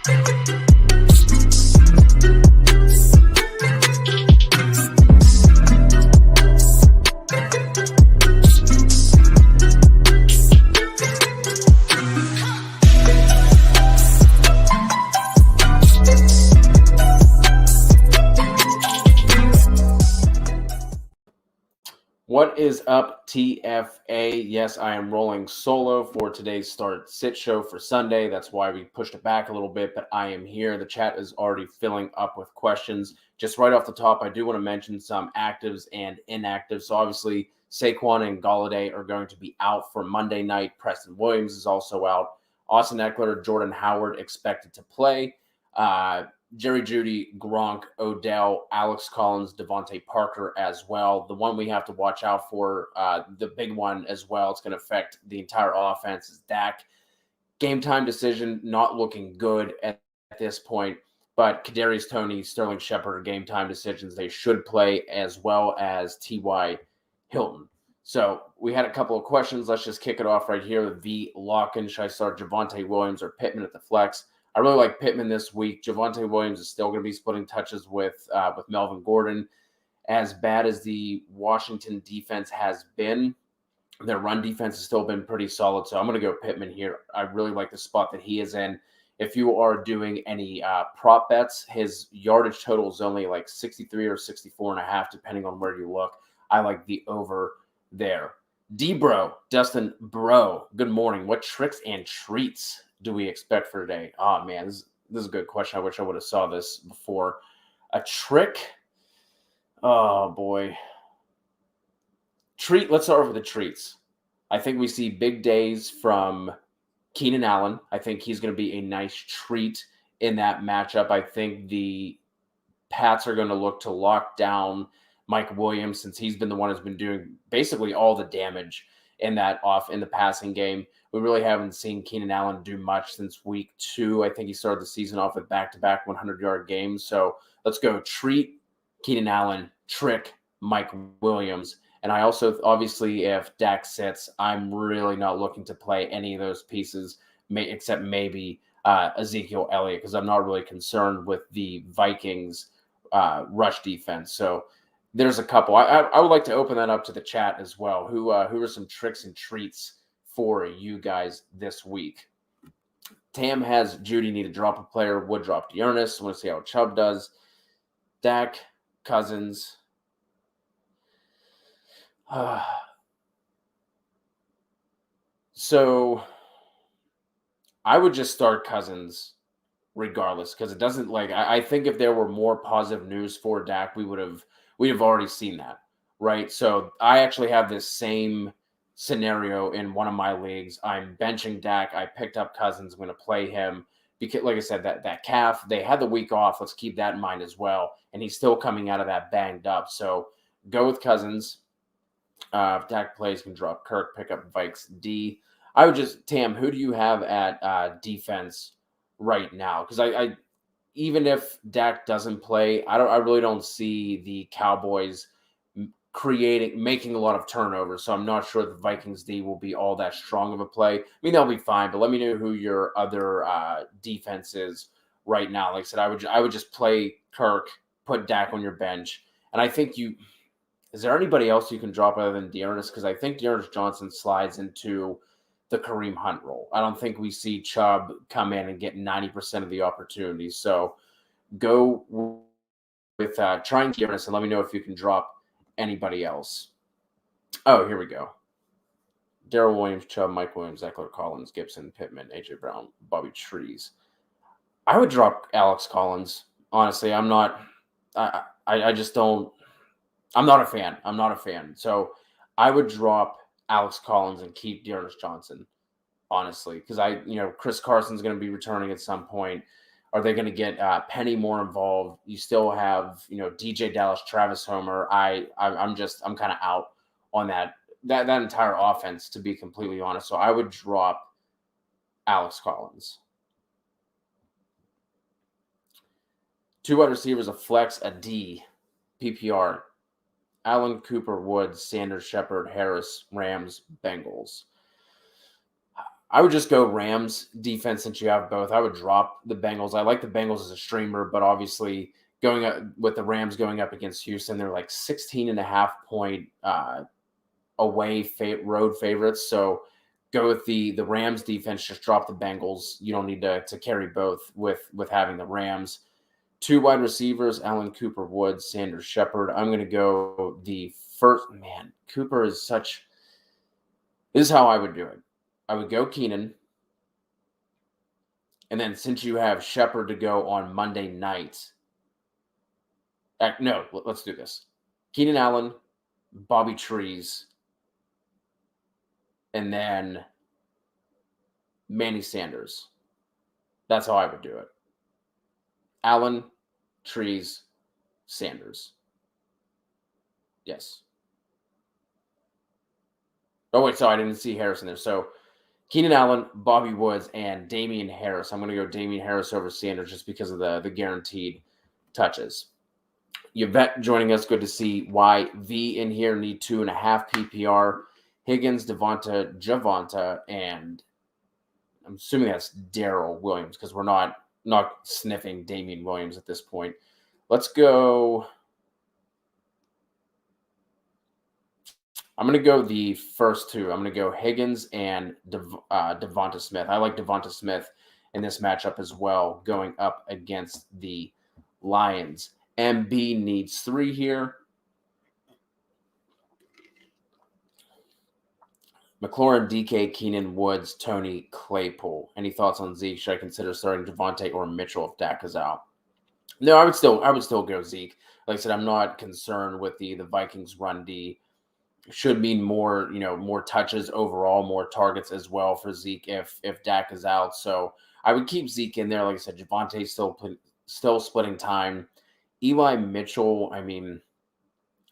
What is up, TFA? Yes, I am rolling solo for today's Start Sit show for Sunday. That's why we pushed it back a little bit, but I am here. The chat is already filling up with questions. Just right off the top, I do want to mention some actives and inactives. So obviously, Saquon and Golladay are going to be out for Monday night. Preston Williams is also out. Austin Eckler, Jordan Howard expected to play. Jerry Jeudy, Gronk, Odell, Alex Collins, Devontae Parker as well. The one we have to watch out for, the big one as well, it's going to affect the entire offense, is Dak. Game time decision not looking good at this point, but Kadarius Toney, Sterling Shepard are game time decisions. They should play, as well as T.Y. Hilton. So we had a couple of questions. Let's just kick it off right here with V. Locken. Should I start Javonte Williams or Pittman at the flex? I really like Pittman this week. Javonte Williams is still going to be splitting touches with Melvin Gordon. As bad as the Washington defense has been, their run defense has still been pretty solid. So I'm going to go Pittman here. I really like the spot that he is in. If you are doing any prop bets, his yardage total is only like 63 or 64.5, depending on where you look. I like the over there. D-Bro, Dustin Bro, good morning. What tricks and treats do we expect for today? Oh, man, this is a good question. I wish I would have saw this before. A trick? Oh, boy. Treat. Let's start with the treats. I think we see big days from Keenan Allen. I think he's going to be a nice treat in that matchup. I think the Pats are going to look to lock down Mike Williams, since he's been the one who's been doing basically all the damage in the passing game. We really haven't seen Keenan Allen do much since week 2. I think he started the season off with back-to-back 100-yard games. So let's go treat Keenan Allen, trick Mike Williams. And I also, obviously, if Dak sits, I'm really not looking to play any of those pieces, except maybe Ezekiel Elliott, because I'm not really concerned with the Vikings rush defense. So there's a couple. I would like to open that up to the chat as well. Who are some tricks and treats for you guys this week? Tam has Jeudy need to drop a player. Would drop Dearness. I want to see how Chubb does. Dak, Cousins. So I would just start Cousins regardless, because it doesn't, like, I think if there were more positive news for Dak, we'd have already seen that, right? So I actually have this same scenario in one of my leagues. I'm benching Dak. I picked up Cousins. I'm going to play him because, like I said, that calf, they had the week off. Let's keep that in mind as well. And he's still coming out of that banged up. So go with Cousins. If Dak plays, can drop Kirk, pick up Vikes D. I would just, Tam, who do you have at defense right now? Because I even if Dak doesn't play, I really don't see the Cowboys making a lot of turnovers. So I'm not sure the Vikings D will be all that strong of a play. I mean, they'll be fine, but let me know who your other defense is right now. Like I said, I would just play Kirk, put Dak on your bench, and I think is there anybody else you can drop other than Dearness? Because I think Dearness Johnson slides into the Kareem Hunt role. I don't think we see Chubb come in and get 90% of the opportunities. So go with trying Dearness and let me know if you can drop anybody else. Oh, here we go. Daryl Williams, Chubb, Mike Williams, Eckler, Collins, Gibson, Pittman, AJ Brown, Bobby Trees. I would drop Alex Collins. Honestly, I'm not. I just don't. I'm not a fan. So I would drop Alex Collins and keep Dearness Johnson, honestly, because Chris Carson's going to be returning at some point. Are they going to get Penny more involved? You still have, DJ Dallas, Travis Homer. I'm kind of out on that entire offense, to be completely honest. So I would drop Alex Collins. 2 wide receivers, a flex, a D, PPR. Allen, Cooper, Woods, Sanders, Shepard, Harris, Rams, Bengals. I would just go Rams defense since you have both. I would drop the Bengals. I like the Bengals as a streamer, but obviously going up with the Rams going up against Houston, they're like 16.5 point road favorites. So go with the Rams defense. Just drop the Bengals. You don't need to carry both with having the Rams. 2 wide receivers: Allen, Cooper, Woods, Sanders, Shepard. I'm going to go the first. Man, Cooper is such. This is how I would do it. I would go Keenan. And then since you have Shepard to go on Monday night, no, let's do this. Keenan Allen, Bobby Trees, and then Manny Sanders. That's how I would do it. Allen, Trees, Sanders. Yes. Oh, wait, so I didn't see Harrison there. So Keenan Allen, Bobby Woods, and Damian Harris. I'm going to go Damian Harris over Sanders just because of the guaranteed touches. Yvette joining us. Good to see YV in here. Need 2.5 PPR. Higgins, Javonta, and I'm assuming that's Daryl Williams because we're not sniffing Damian Williams at this point. Let's go. I'm going to go the first two. I'm going to go Higgins and Devonta Smith. I like Devonta Smith in this matchup as well, going up against the Lions. MB needs 3 here. McLaurin, DK, Keenan, Woods, Tony, Claypool. Any thoughts on Zeke? Should I consider starting Devontae or Mitchell if Dak is out? No, I would still go Zeke. Like I said, I'm not concerned with the Vikings run D. Should mean more, more touches overall, more targets as well for Zeke if Dak is out. So I would keep Zeke in there. Like I said, Javonte's still splitting time. Eli Mitchell, I mean,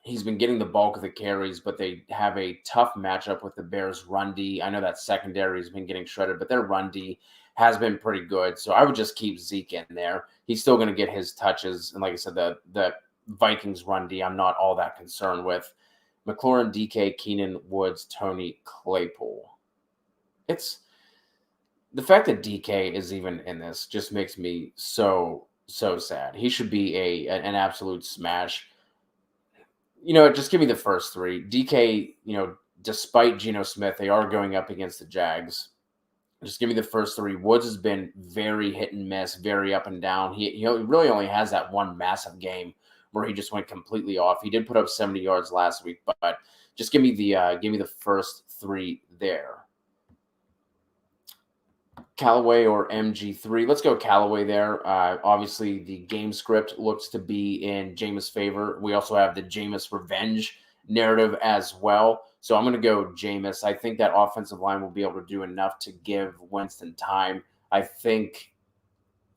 he's been getting the bulk of the carries, but they have a tough matchup with the Bears run D. I know that secondary has been getting shredded, but their run D has been pretty good. So I would just keep Zeke in there. He's still going to get his touches. And like I said, the Vikings run D, I'm not all that concerned with. McLaurin, DK, Keenan, Woods, Tony, Claypool. It's the fact that DK is even in this just makes me so sad. He should be an absolute smash. Just give me the first 3. DK, despite Geno Smith, they are going up against the Jags. Just give me the first 3. Woods has been very hit and miss, very up and down. He really only has that one massive game where he just went completely off. He did put up 70 yards last week, but just give me the first 3 there. Callaway or MG3. Let's go Callaway there. Obviously, the game script looks to be in Jameis' favor. We also have the Jameis revenge narrative as well. So I'm going to go Jameis. I think that offensive line will be able to do enough to give Winston time. I think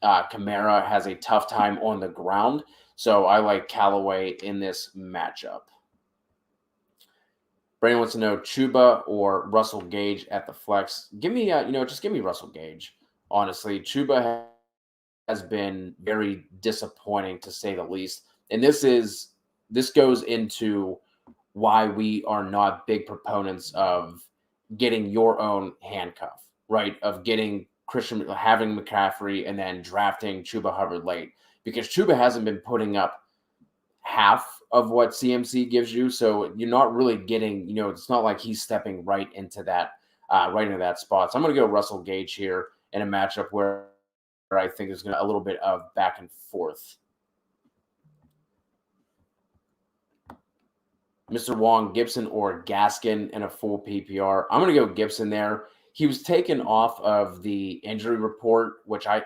Kamara has a tough time on the ground. So I like Callaway in this matchup. Brandon wants to know Chuba or Russell Gage at the flex. Give me, just give me Russell Gage. Honestly, Chuba has been very disappointing to say the least. And this goes into why we are not big proponents of getting your own handcuff, right? Of getting having McCaffrey and then drafting Chuba Hubbard late, because Chuba hasn't been putting up half of what CMC gives you. So you're not really getting, it's not like he's stepping right into that spot. So I'm going to go Russell Gage here in a matchup where I think there's going to a little bit of back and forth. Mr. Wong, Gibson or Gaskin in a full PPR. I'm going to go Gibson there. He was taken off of the injury report, which I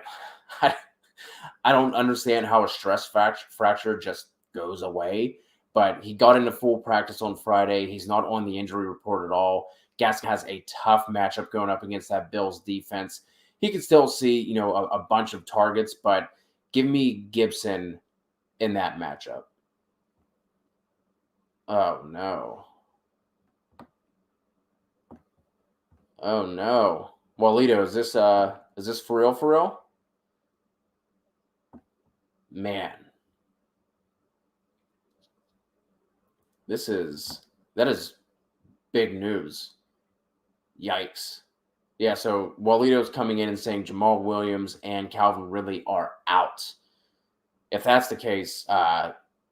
don't understand how a stress fracture just goes away, but he got into full practice on Friday. He's not on the injury report at all. Gaskin has a tough matchup going up against that Bills defense. He could still see, a bunch of targets, but give me Gibson in that matchup. Oh no. Oh no. Walito, is this for real? For real? Man. That is big news. Yikes. Yeah, so Walito's coming in and saying Jamal Williams and Calvin Ridley are out. If that's the case,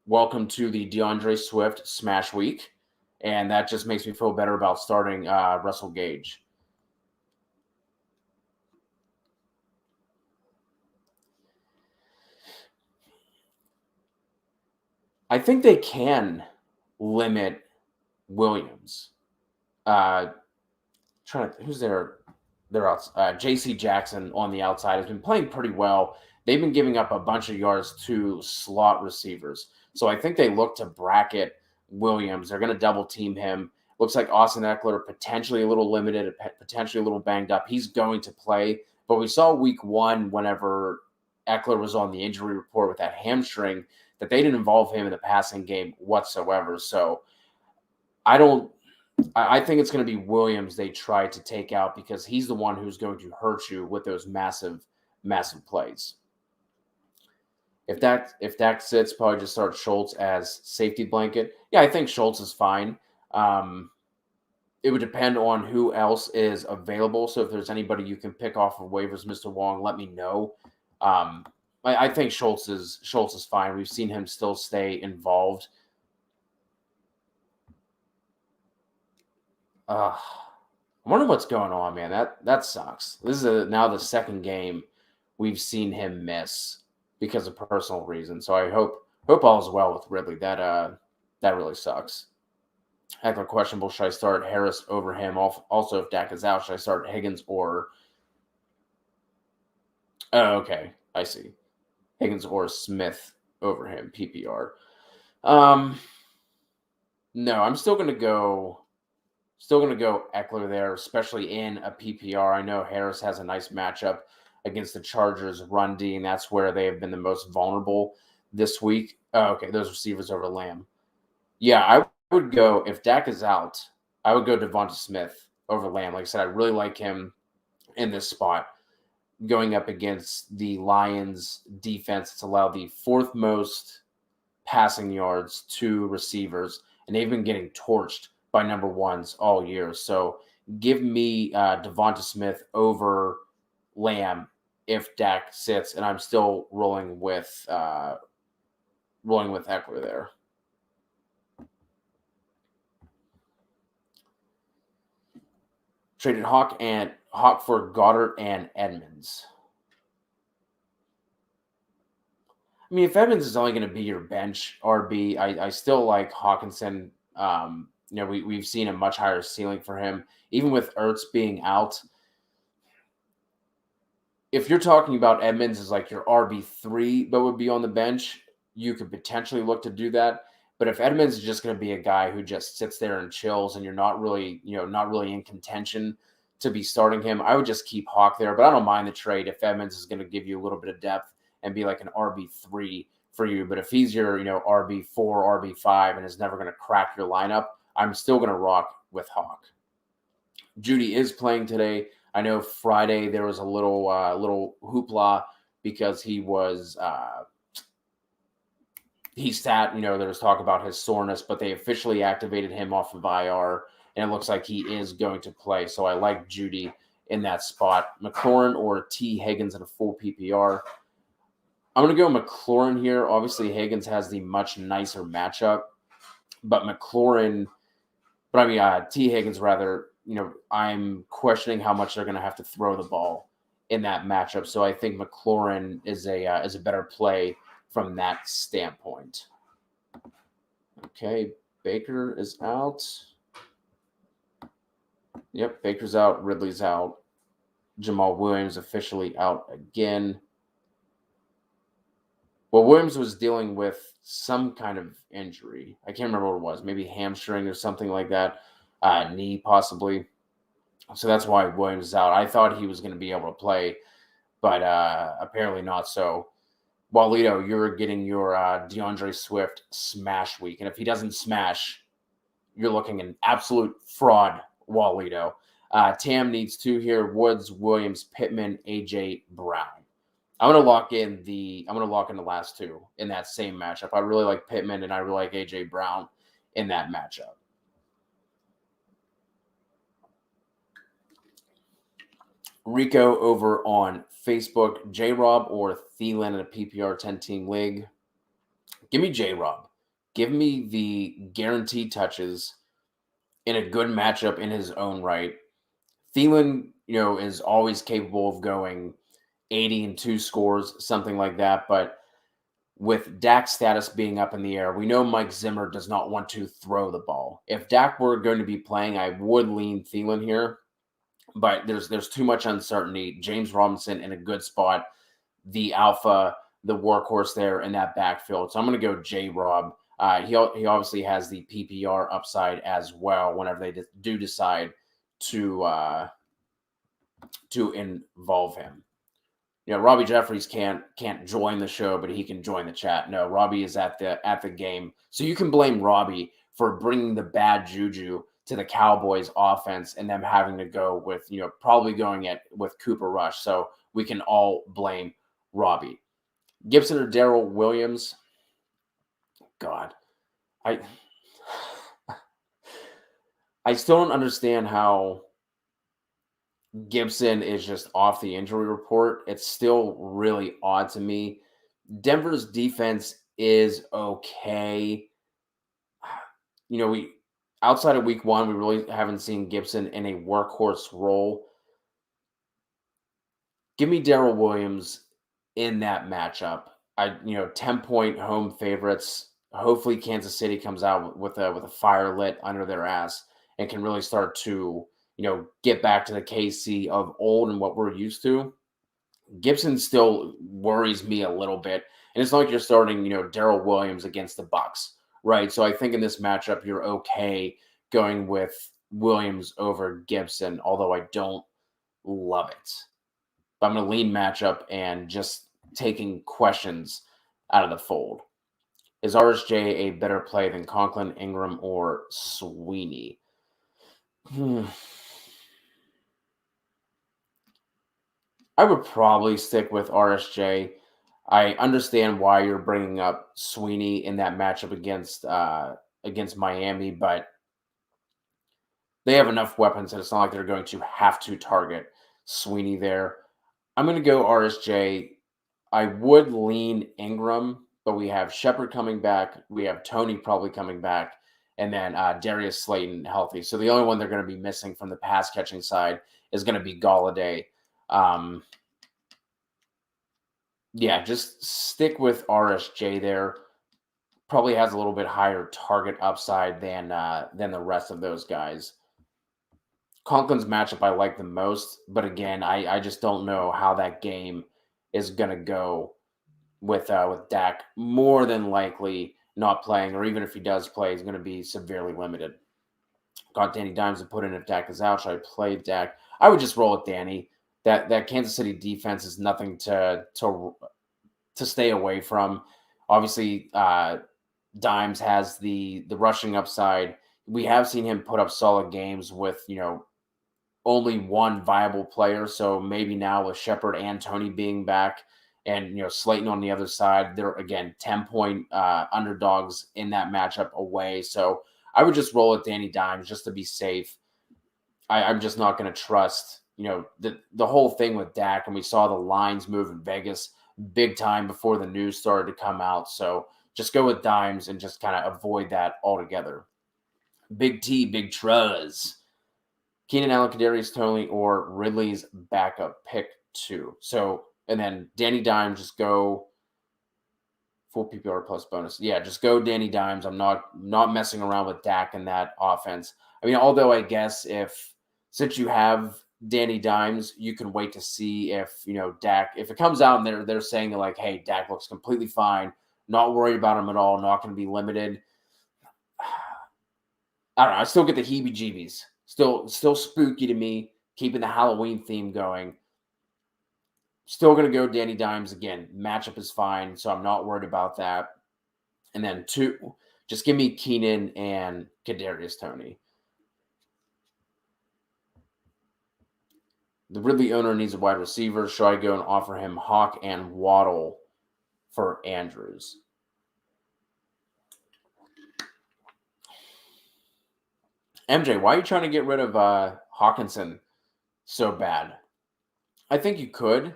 welcome to the DeAndre Swift Smash Week. And that just makes me feel better about starting Russell Gage. I think they can limit Williams. Who's their outside? J.C. Jackson on the outside has been playing pretty well. They've been giving up a bunch of yards to slot receivers, so I think they look to bracket Williams. They're going to double team him. Looks like Austin Eckler potentially a little limited, potentially a little banged up. He's going to play, but we saw week 1 whenever Eckler was on the injury report with that hamstring that they didn't involve him in the passing game whatsoever. So I think it's going to be Williams they try to take out because he's the one who's going to hurt you with those massive, massive plays. If Dak sits, probably just start Schultz as safety blanket. Yeah, I think Schultz is fine. It would depend on who else is available. So if there's anybody you can pick off of waivers, Mr. Wong, let me know. I think Schultz is fine. We've seen him still stay involved. I wonder what's going on, man. That sucks. This is now the second game we've seen him miss because of personal reasons. So I hope all is well with Ridley. That really sucks. Eckler questionable. Should I start Harris over him? Also, if Dak is out, should I start Higgins or? Oh, okay, I see. Higgins or Smith over him. PPR. No, I'm still gonna go. Still going to go Eckler there, especially in a PPR. I know Harris has a nice matchup against the Chargers run D, and that's where they have been the most vulnerable this week. Oh, okay, those receivers over Lamb. Yeah, I would go, if Dak is out, I would go Devonta Smith over Lamb. Like I said, I really like him in this spot going up against the Lions defense. It's allowed the 4th most passing yards to receivers, and they've been getting torched by number ones all year. So give me Devonta Smith over Lamb if Dak sits, and I'm still rolling with Eckler there. Traded Hawk for Goddard and Edmonds. I mean, if Edmonds is only going to be your bench RB, I still like Hawkinson. We've seen a much higher ceiling for him, even with Ertz being out. If you're talking about Edmonds as like your RB3, but would be on the bench, you could potentially look to do that. But if Edmonds is just going to be a guy who just sits there and chills, and you're not really in contention to be starting him, I would just keep Hawk there. But I don't mind the trade if Edmonds is going to give you a little bit of depth and be like an RB3 for you. But if he's your RB4, RB5, and is never going to crack your lineup, I'm still going to rock with Hawk. Judy is playing today. I know Friday there was a little hoopla because he sat. There was talk about his soreness, but they officially activated him off of IR, and it looks like he is going to play. So I like Judy in that spot. McLaurin or T. Higgins in a full PPR. I'm going to go McLaurin here. Obviously, Higgins has the much nicer matchup, but T. Higgins rather. I'm questioning how much they're going to have to throw the ball in that matchup. So I think McLaurin is a better play from that standpoint. Okay, Baker is out. Yep, Baker's out. Ridley's out. Jamal Williams officially out again. Well, Williams was dealing with some kind of injury. I can't remember what it was. Maybe hamstring or something like that. Knee possibly. So that's why Williams is out. I thought he was going to be able to play, but apparently not. So, Walito, you're getting your DeAndre Swift smash week. And if he doesn't smash, you're looking an absolute fraud, Walito. Tam needs 2 here. Woods, Williams, Pittman, AJ Brown. I'm gonna lock in the last 2 in that same matchup. I really like Pittman and I really like AJ Brown in that matchup. Rico over on Facebook, J Rob or Thielen in a PPR 10 team league. Give me J Rob. Give me the guaranteed touches in a good matchup in his own right. Thielen, is always capable of going 80 and 2 scores, something like that. But with Dak's status being up in the air, we know Mike Zimmer does not want to throw the ball. If Dak were going to be playing, I would lean Thielen here, but there's too much uncertainty. James Robinson in a good spot, the alpha, the workhorse there in that backfield. So I'm going to go J Rob. He obviously has the PPR upside as well whenever they do decide to involve him. Robbie Jeffries can't join the show, but he can join the chat. No, Robbie is at the game, so you can blame Robbie for bringing the bad juju to the Cowboys offense and them having to go with probably going with Cooper Rush. So we can all blame Robbie. Gibson or Daryl Williams? God, I still don't understand how Gibson is just off the injury report. It's still really odd to me. Denver's defense is okay. We outside of week 1, we really haven't seen Gibson in a workhorse role. Give me Daryl Williams in that matchup. 10-point home favorites. Hopefully Kansas City comes out with a fire lit under their ass and can really start to get back to the KC of old and what we're used to. Gibson still worries me a little bit. And it's not like you're starting, Daryl Williams against the Bucks, right? So I think in this matchup, you're okay going with Williams over Gibson, although I don't love it. But I'm going to lean matchup and just taking questions out of the fold. Is RSJ a better play than Conklin, Ingram, or Sweeney? I would probably stick with RSJ. I understand why you're bringing up Sweeney in that matchup against Miami, but they have enough weapons that it's not like they're going to have to target Sweeney there. I'm going to go RSJ. I would lean Ingram, but we have Shepard coming back. We have Tony probably coming back, and then Darius Slayton healthy. So the only one they're going to be missing from the pass catching side is going to be Galladay. Yeah, just stick with RSJ there. Probably has a little bit higher target upside than the rest of those guys. Conklin's matchup I like the most, but again, I just don't know how that game is gonna go with Dak. More than likely not playing, or even if he does play, he's gonna be severely limited. Got Danny Dimes to put in if Dak is out. Should I play Dak? I would just roll with Danny. That Kansas City defense is nothing to stay away from. Obviously, Dimes has the rushing upside. We have seen him put up solid games with only one viable player. So maybe now with Shepard and Tony being back, and Slayton on the other side, they're again 10-point underdogs in that matchup away. So I would just roll with Danny Dimes just to be safe. I'm just not going to trust the whole thing with Dak, and we saw the lines move in Vegas big time before the news started to come out. So just go with Dimes and just kind of avoid that altogether. Big T, Big Truz. Keenan Allen, Kadarius Toney, or Ridley's backup pick 2. So, and then Danny Dimes, just go full PPR plus bonus. Yeah, just go Danny Dimes. I'm not messing around with Dak in that offense. I mean, although I guess since you have Danny Dimes, you can wait to see if Dak, if it comes out and they're saying like, hey, Dak looks completely fine, not worried about him at all, not going to be limited. I don't know. I still get the heebie-jeebies. Still spooky to me, keeping the Halloween theme going. Still going to go Danny Dimes again. Matchup is fine, so I'm not worried about that. And then 2, just give me Keenan and Kadarius Toney. The Ridley owner needs a wide receiver. Should I go and offer him Hawk and Waddle for Andrews? MJ, why are you trying to get rid of Hawkinson so bad? I think you could,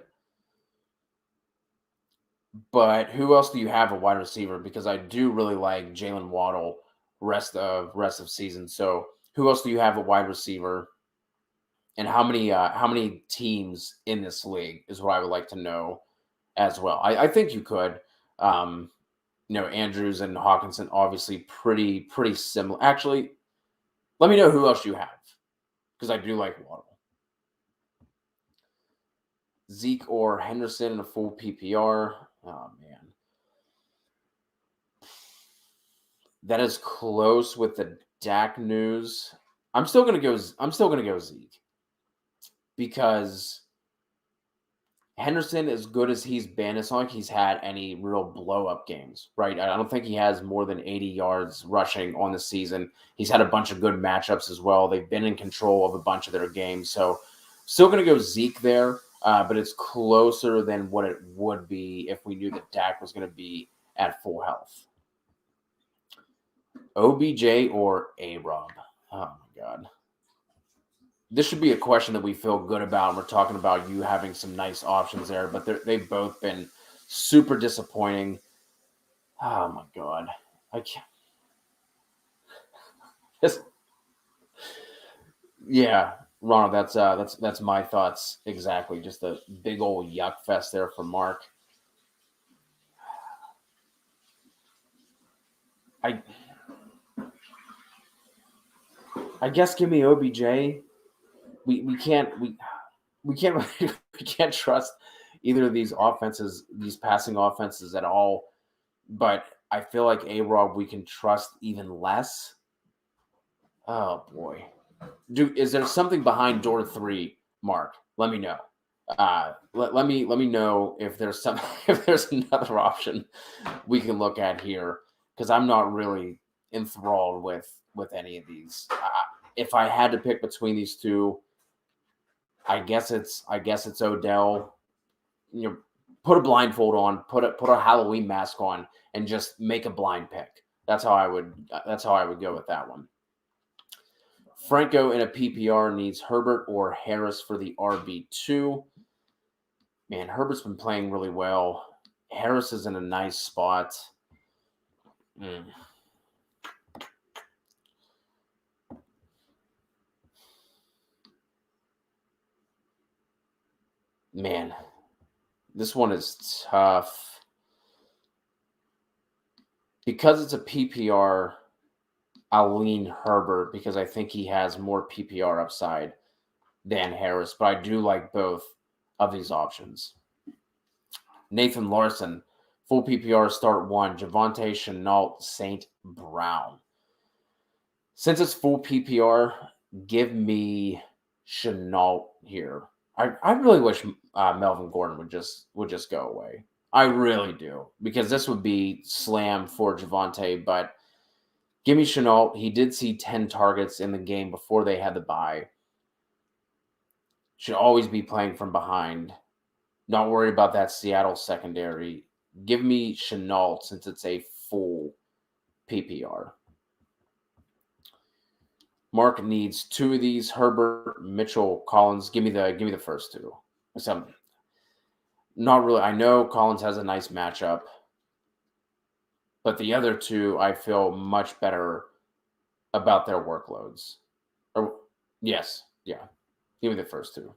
but who else do you have a wide receiver? Because I do really like Jalen Waddle rest of season. So who else do you have a wide receiver? And how many teams in this league is what I would like to know as well. I think you could. Um, Andrews and Hawkinson obviously pretty similar. Actually, let me know who else you have because I do like Waddle. Zeke or Henderson in a full PPR. Oh man, that is close with the Dak news. I'm still gonna go Zeke because Henderson, as good as he's been, it's not like he's had any real blow up games, right? I don't think he has more than 80 yards rushing on the season. He's had a bunch of good matchups as well. They've been in control of a bunch of their games. So, still going to go Zeke there, but it's closer than what it would be if we knew that Dak was going to be at full health. OBJ or A-Rob? Oh, my God. This should be a question that we feel good about. And we're talking about you having some nice options there, but they've both been super disappointing. Oh my God. I can't. Yeah, Ronald, that's my thoughts exactly. Just a big old yuck fest there for Mark. I guess give me OBJ. We can't we can't trust either of these offenses, these passing offenses at all. But I feel like A-Rob we can trust even less. Oh boy, is there something behind door 3, Mark? Let me know. Let me know if there's some if there's another option we can look at here because I'm not really enthralled with any of these. If I had to pick between these two, I guess it's Odell. Put a blindfold on, put a Halloween mask on, and just make a blind pick. That's how I would go with that one. Franco in a PPR needs Herbert or Harris for the RB2. Man, Herbert's been playing really well. Harris is in a nice spot. Man, this one is tough. Because it's a PPR, I'll lean Herbert because I think he has more PPR upside than Harris, but I do like both of these options. Nathan Larson, full PPR start 1, Javonte Chenault, St. Brown. Since it's full PPR, give me Chenault here. I really wish Melvin Gordon would just go away. I really do because this would be slam for Javonte, but give me Chenault. He did see 10 targets in the game before they had the bye. Should always be playing from behind. Not worried about that Seattle secondary. Give me Chenault since it's a full PPR. Mark needs 2 of these. Herbert, Mitchell, Collins. Give me the first 2. So, not really. I know Collins has a nice matchup, but the other 2 I feel much better about their workloads. Yes, yeah. Give me the first 2.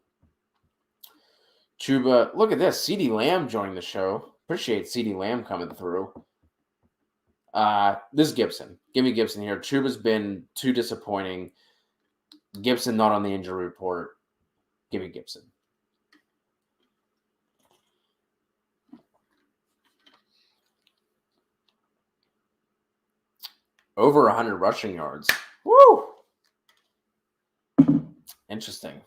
Chuba, look at this. CeeDee Lamb joining the show. Appreciate CeeDee Lamb coming through. This is Gibson. Give me Gibson here. Chuba's been too disappointing. Gibson not on the injury report. Give me Gibson. Over 100 rushing yards. Woo! Interesting.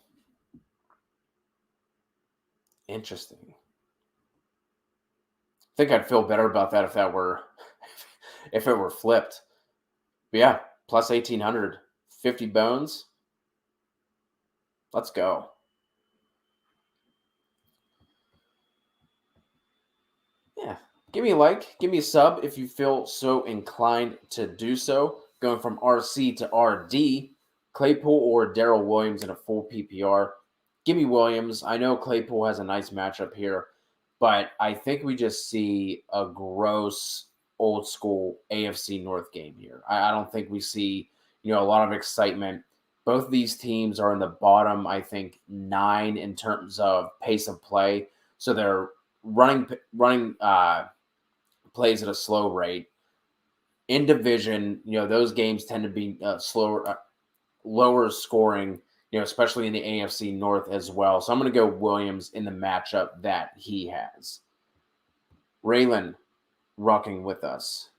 I think I'd feel better about that if it were flipped. But yeah, plus 1,800, 50 bones. Let's go. Yeah. Give me a like. Give me a sub if you feel so inclined to do so. Going from RC to RD. Claypool or Daryl Williams in a full PPR. give me Williams. I know Claypool has a nice matchup here, but I think we just see a gross old school AFC North game here. I don't think we see, a lot of excitement. Both of these teams are in the bottom, I think, 9 in terms of pace of play. So they're running plays at a slow rate. In division, those games tend to be slower, lower scoring, especially in the AFC North as well. So I'm going to go Williams in the matchup that he has. Raylan rocking with us.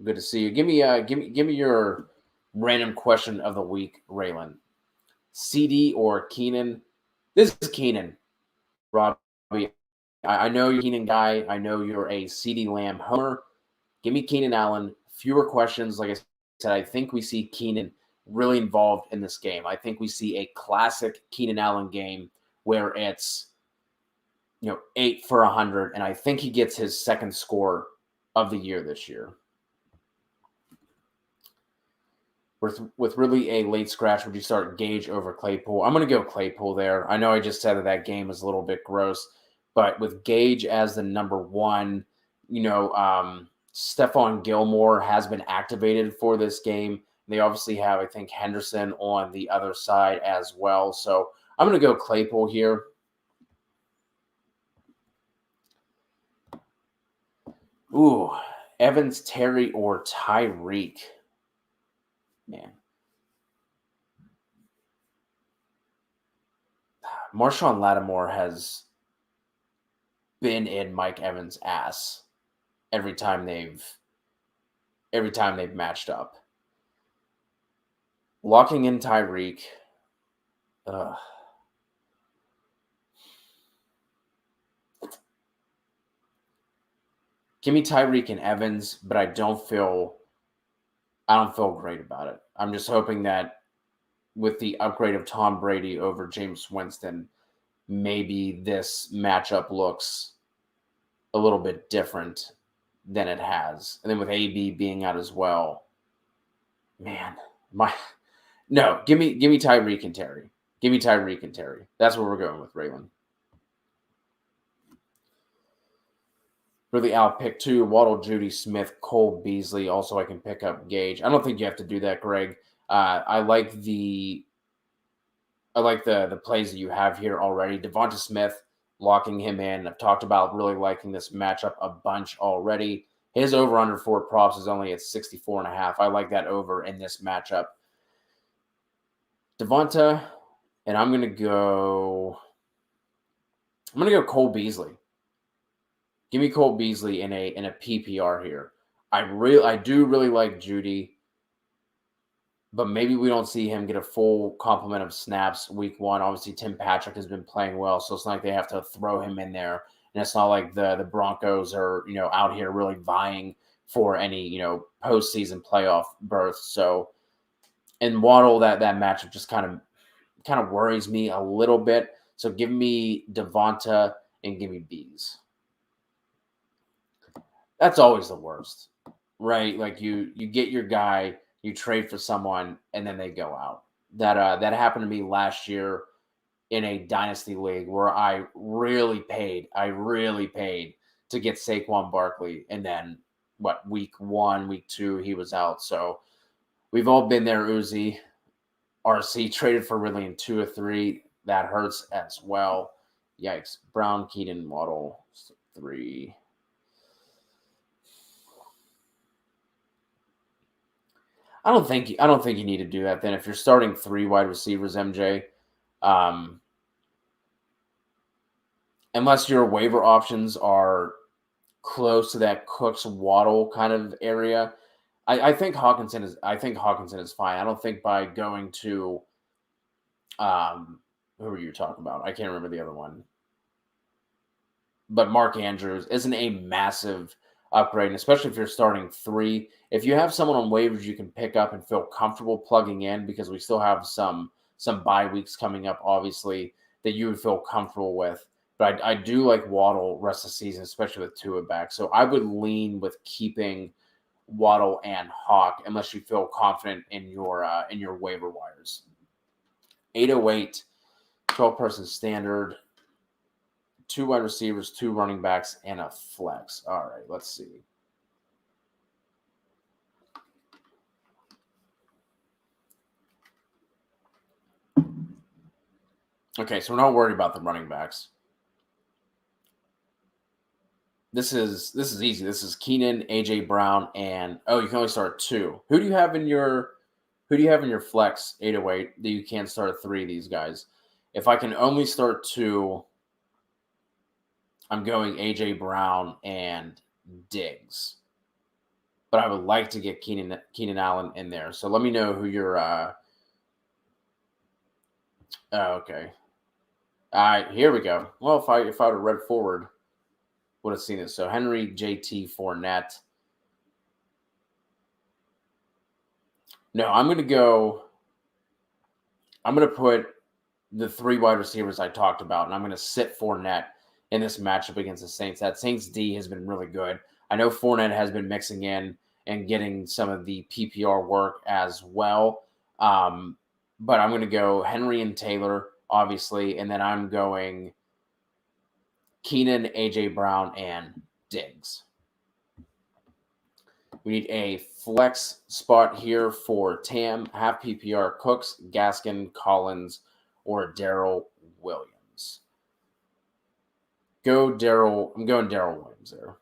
Good to see you. Give me your random question of the week, Raylan. CD or Keenan? This is Keenan, Robbie. I know you're a Keenan guy. I know you're a CD Lamb homer. Give me Keenan Allen. Fewer questions. Like I said, I think we see Keenan really involved in this game. I think we see a classic Keenan Allen game where it's 8 for 100, and I think he gets his second score of the year this year. With really a late scratch, would you start Gage over Claypool? I'm going to go Claypool there. I know I just said that game is a little bit gross, but with Gage as the number one, Stephon Gilmore has been activated for this game. They obviously have, I think, Henderson on the other side as well. So I'm going to go Claypool here. Ooh, Evans, Terry, or Tyreek. Man. Marshawn Lattimore has been in Mike Evans' ass every time they've matched up. Locking in Tyreek. Give me Tyreek and Evans, but I don't feel great about it. I'm just hoping that with the upgrade of Tom Brady over Jameis Winston, maybe this matchup looks a little bit different than it has. And then with AB being out as well, man, give me Tyreek and Terry. Give me Tyreek and Terry. That's what we're going with, Raylan. Really, I'll pick 2, Waddle, Judy, Smith, Cole, Beasley. Also, I can pick up Gage. I don't think you have to do that, Greg. I like the plays that you have here already. Devonta Smith, locking him in. I've talked about really liking this matchup a bunch already. His over-under for props is only at 64.5. I like that over in this matchup. Devonta, and I'm going to go Cole Beasley. Give me Cole Beasley in a PPR here. I do really like Judy, but maybe we don't see him get a full complement of snaps week 1. Obviously, Tim Patrick has been playing well, so it's not like they have to throw him in there. And it's not like the Broncos are, out here really vying for any, postseason playoff berth. So, and Waddle, that matchup just kind of worries me a little bit. So give me Devonta and give me Bees. That's always the worst, right? Like you get your guy, you trade for someone, and then they go out. That happened to me last year in a dynasty league where I really paid to get Saquon Barkley, and then week 1, week 2, he was out. So we've all been there, Uzi. RC traded for Ridley in 2 or 3. That hurts as well. Yikes. Brown, Keenan, Waddle, 3. I don't think you need to do that then. If you're starting 3 wide receivers, MJ, unless your waiver options are close to that Cooks Waddle kind of area, I think Hawkinson is fine. I don't think by going to who are you talking about? I can't remember the other one. But Mark Andrews isn't a massive upgrade, and especially if you're starting 3. If you have someone on waivers you can pick up and feel comfortable plugging in, because we still have some bye weeks coming up, obviously, that you would feel comfortable with. But I do like Waddle rest of the season, especially with Tua back. So I would lean with keeping Waddle and Hawk unless you feel confident in your waiver wires. 808. 12-person standard, 2 wide receivers, 2 running backs, and a flex. All right, let's see. Okay, so we're not worried about the running backs. This is easy. This is Keenan, AJ Brown, and you can only start 2. Who do you have in your flex 808 that you can't start 3 of these guys? If I can only start 2, I'm going AJ Brown and Diggs. But I would like to get Keenan Allen in there. So let me know who your okay. All right, here we go. Well, if I would have read forward, would have seen it. So Henry, JT, Fournette. No, I'm going to put the 3 wide receivers I talked about, and I'm going to sit Fournette in this matchup against the Saints. That Saints D has been really good. I know Fournette has been mixing in and getting some of the PPR work as well. But I'm going to go Henry and Taylor, obviously, and then I'm going Keenan, AJ Brown, and Diggs. We need a flex spot here for Tam, half PPR, Cooks, Gaskin, Collins, or Daryl Williams. I'm going Daryl Williams there.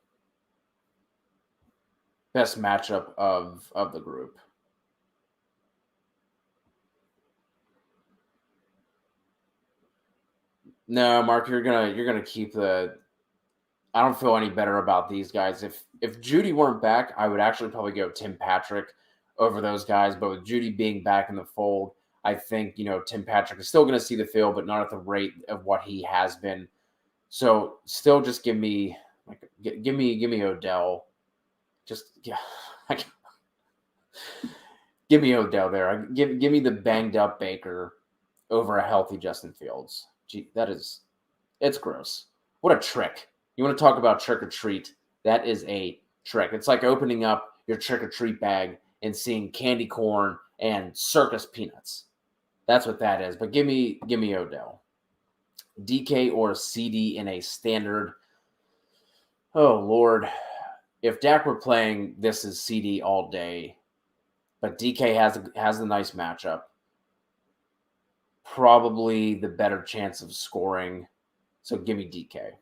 Best matchup of the group. No, Mark, you're gonna keep the. I don't feel any better about these guys. If Judy weren't back, I would actually probably go Tim Patrick over those guys. But with Judy being back in the fold, I think Tim Patrick is still going to see the field, but not at the rate of what he has been. So still, just give me Odell. Just give me Odell there. Give me the banged up Baker over a healthy Justin Fields. Gee, it's gross. What a trick. You want to talk about trick or treat? That is a trick. It's like opening up your trick or treat bag and seeing candy corn and circus peanuts. That's what that is. But give me Odell. DK or CD in a standard. Oh, Lord. If Dak were playing, this is CD all day. But DK has a nice matchup. Probably the better chance of scoring. So give me DK.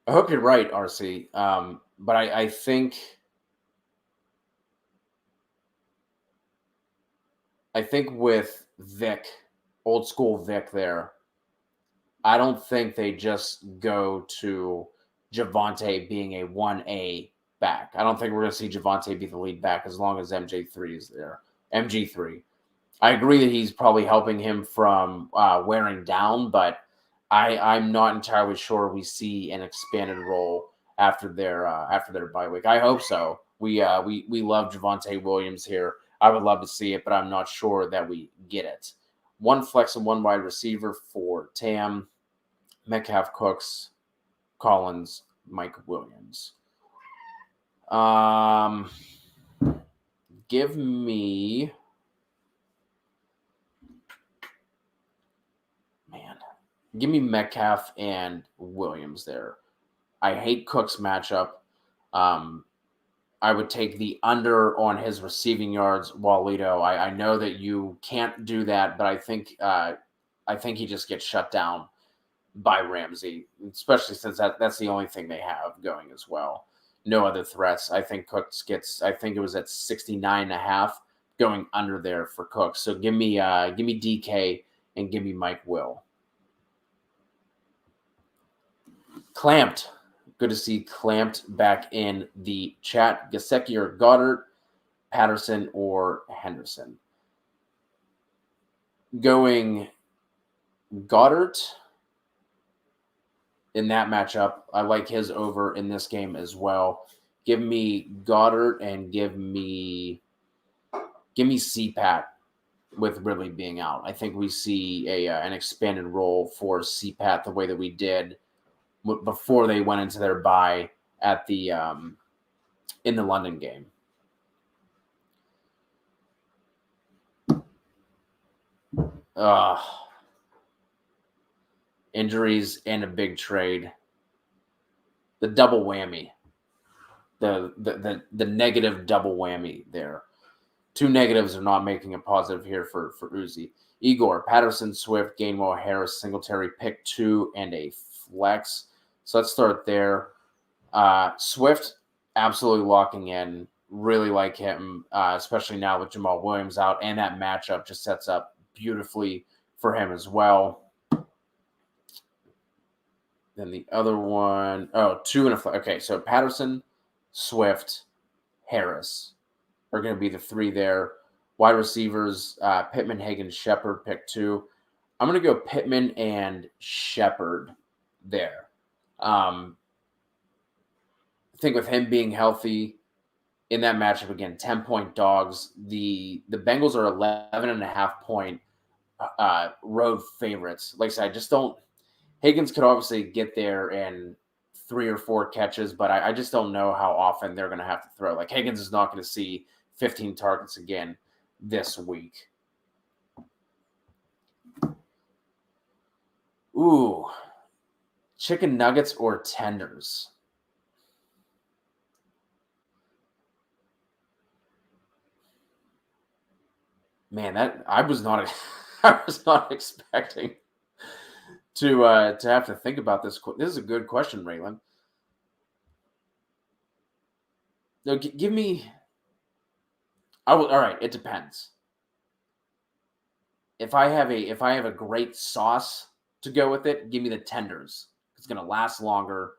I hope you're right, RC. But I think with Vic, old school Vic there, I don't think they just go to Javonte being a 1A back. I don't think we're going to see Javonte be the lead back as long as MJ3 is there. MG3. I agree that he's probably helping him from wearing down, but I'm not entirely sure we see an expanded role after their bye week. I hope so. We love Javonte Williams here. I would love to see it, but I'm not sure that we get it. 1 flex and 1 wide receiver for Tam, Metcalf, Cooks, Collins, Mike Williams. Give me Metcalf and Williams there. I hate Cook's matchup. I would take the under on his receiving yards, Walito. I know that you can't do that, but I think he just gets shut down by Ramsey, especially since that's the only thing they have going as well. No other threats. I think Cooks gets. I think it was at 69.5 going under there for Cooks. So give me DK and give me Mike Will. Clamped. Good to see Clamped back in the chat. Gesicki or Goddard, Patterson or Henderson. Going Goddard in that matchup. I like his over in this game as well. Give me Goddard and give me CPAT with Ridley being out. I think we see an expanded role for CPAT the way that we did before they went into their bye at the in the London game. Injuries and a big trade. The double whammy. The negative double whammy there. 2 negatives are not making a positive here for Uzi. Igor, Patterson, Swift, Gainwell, Harris, Singletary, pick 2, and a flex. So let's start there. Swift, absolutely locking in. Really like him, especially now with Jamal Williams out. And that matchup just sets up beautifully for him as well. Then the other one, 2 and a flex. Okay, so Patterson, Swift, Harris are going to be the 3 there. Wide receivers, Pittman, Higgins, Shepard, pick 2. I'm going to go Pittman and Shepard there. I think with him being healthy in that matchup, again, 10-point dogs. The Bengals are 11.5-point road favorites. Like I said, I just don't – Higgins could obviously get there in 3 or 4 catches, but I just don't know how often they're going to have to throw. Like, Higgins is not going to see 15 targets again this week. Ooh, chicken nuggets or tenders? Man, that I was not expecting to have to think about this. This is a good question, Raylan. No, give me. All right. It depends. If I have a great sauce to go with it, give me the tenders. It's gonna last longer.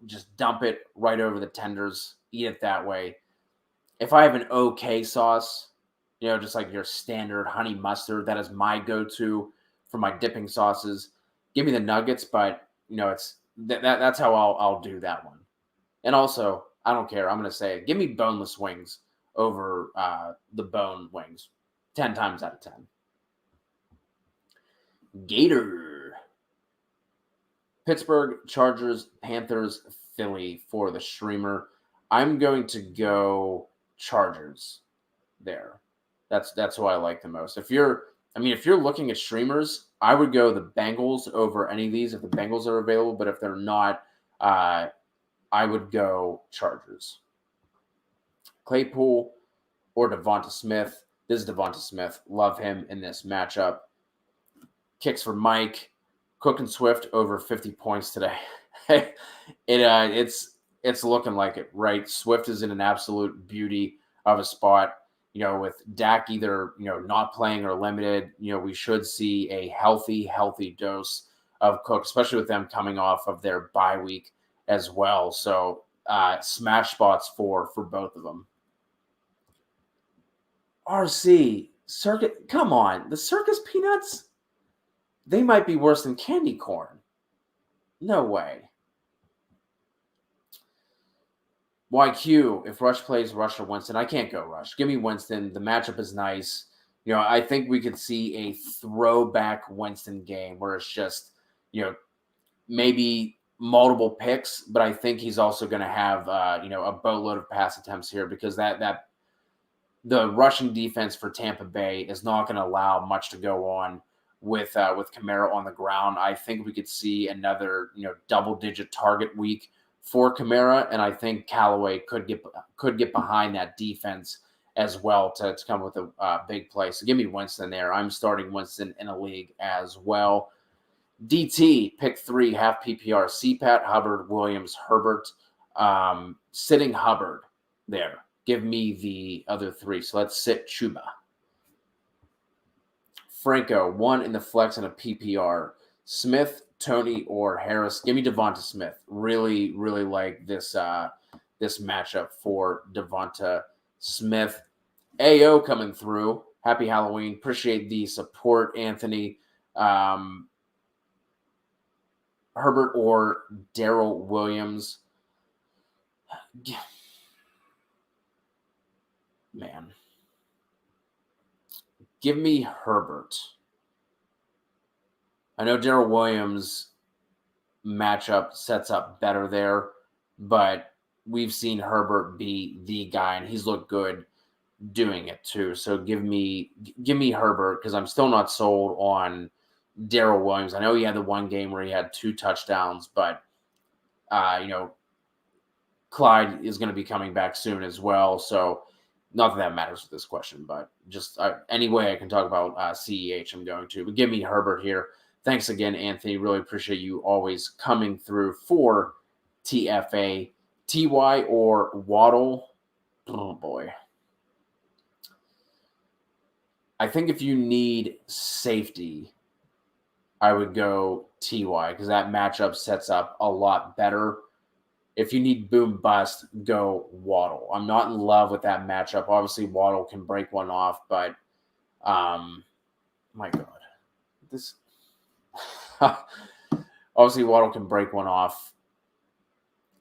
Just dump it right over the tenders. Eat it that way. If I have an okay sauce, just like your standard honey mustard, that is my go-to for my dipping sauces. Give me the nuggets, but it's that's how I'll do that one. And also, I don't care. I'm going to say, give me boneless wings over the bone wings 10 times out of 10. Gator. Pittsburgh, Chargers, Panthers, Philly for the streamer. I'm going to go Chargers there. That's who I like the most. If you're looking at streamers, I would go the Bengals over any of these if the Bengals are available. But if they're not, I would go Chargers. Claypool or Devonta Smith. This is Devonta Smith. Love him in this matchup. Kicks for Mike. Cook and Swift over 50 points today. It's looking like it, right? Swift is in an absolute beauty of a spot. With Dak either, not playing or limited, we should see a healthy dose of Cook, especially with them coming off of their bye week as well. So smash spots for both of them. RC, Circus, come on. The Circus Peanuts, they might be worse than candy corn. No way. YQ, if Rush plays Rush or Winston, I can't go Rush. Give me Winston. The matchup is nice. I think we could see a throwback Winston game where it's just, maybe multiple picks, but I think he's also going to have, a boatload of pass attempts here because that the rushing defense for Tampa Bay is not going to allow much to go on with Kamara on the ground. I think we could see another, double-digit target week for Kamara, and I think Callaway could get behind that defense as well to come with a big play. So give me Winston there. I'm starting Winston in a league as well. DT, pick 3, half PPR. CPAT, Hubbard, Williams, Herbert. Sitting Hubbard there. Give me the other 3. So let's sit Chuba. Franco, 1 in the flex and a PPR. Smith, Tony, or Harris. Give me Devonta Smith. Really, really like this this matchup for Devonta Smith. AO coming through. Happy Halloween. Appreciate the support, Anthony. Herbert or Daryl Williams. Man. Give me Herbert. I know Daryl Williams matchup sets up better there, but we've seen Herbert be the guy, and he's looked good doing it too. So give me Herbert, because I'm still not sold on Daryl Williams. I know he had the one game where he had 2 touchdowns, but Clyde is going to be coming back soon as well. So not that matters with this question, but just any way I can talk about CEH, I'm going to. But give me Herbert here. Thanks again, Anthony. Really appreciate you always coming through for TFA. TY or Waddle? Oh, boy. I think if you need safety, I would go TY, because that matchup sets up a lot better. If you need boom bust, go Waddle. I'm not in love with that matchup. Obviously, Waddle can break one off, but my God, this obviously Waddle can break one off,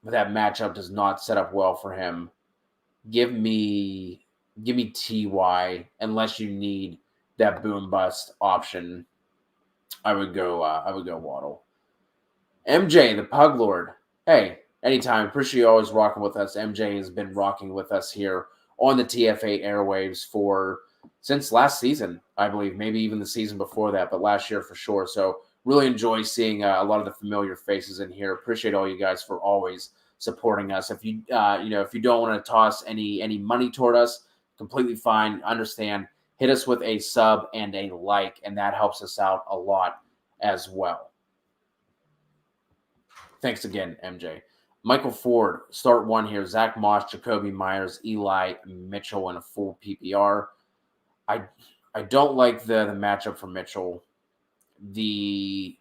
but that matchup does not set up well for him. Give me TY, unless you need that boom bust option. I would go Waddle. MJ, the Pug Lord. Hey, anytime. Appreciate you always rocking with us. MJ has been rocking with us here on the TFA airwaves since last season, I believe. Maybe even the season before that, but last year for sure. So really enjoy seeing a lot of the familiar faces in here. Appreciate all you guys for always supporting us. If you if you don't want to toss any money toward us, completely fine. Understand. Hit us with a sub and a like, and that helps us out a lot as well. Thanks again, MJ. Michael Ford, start one here. Zach Moss, Jacoby Myers, Eli Mitchell in a full PPR. I don't like the matchup for Mitchell. The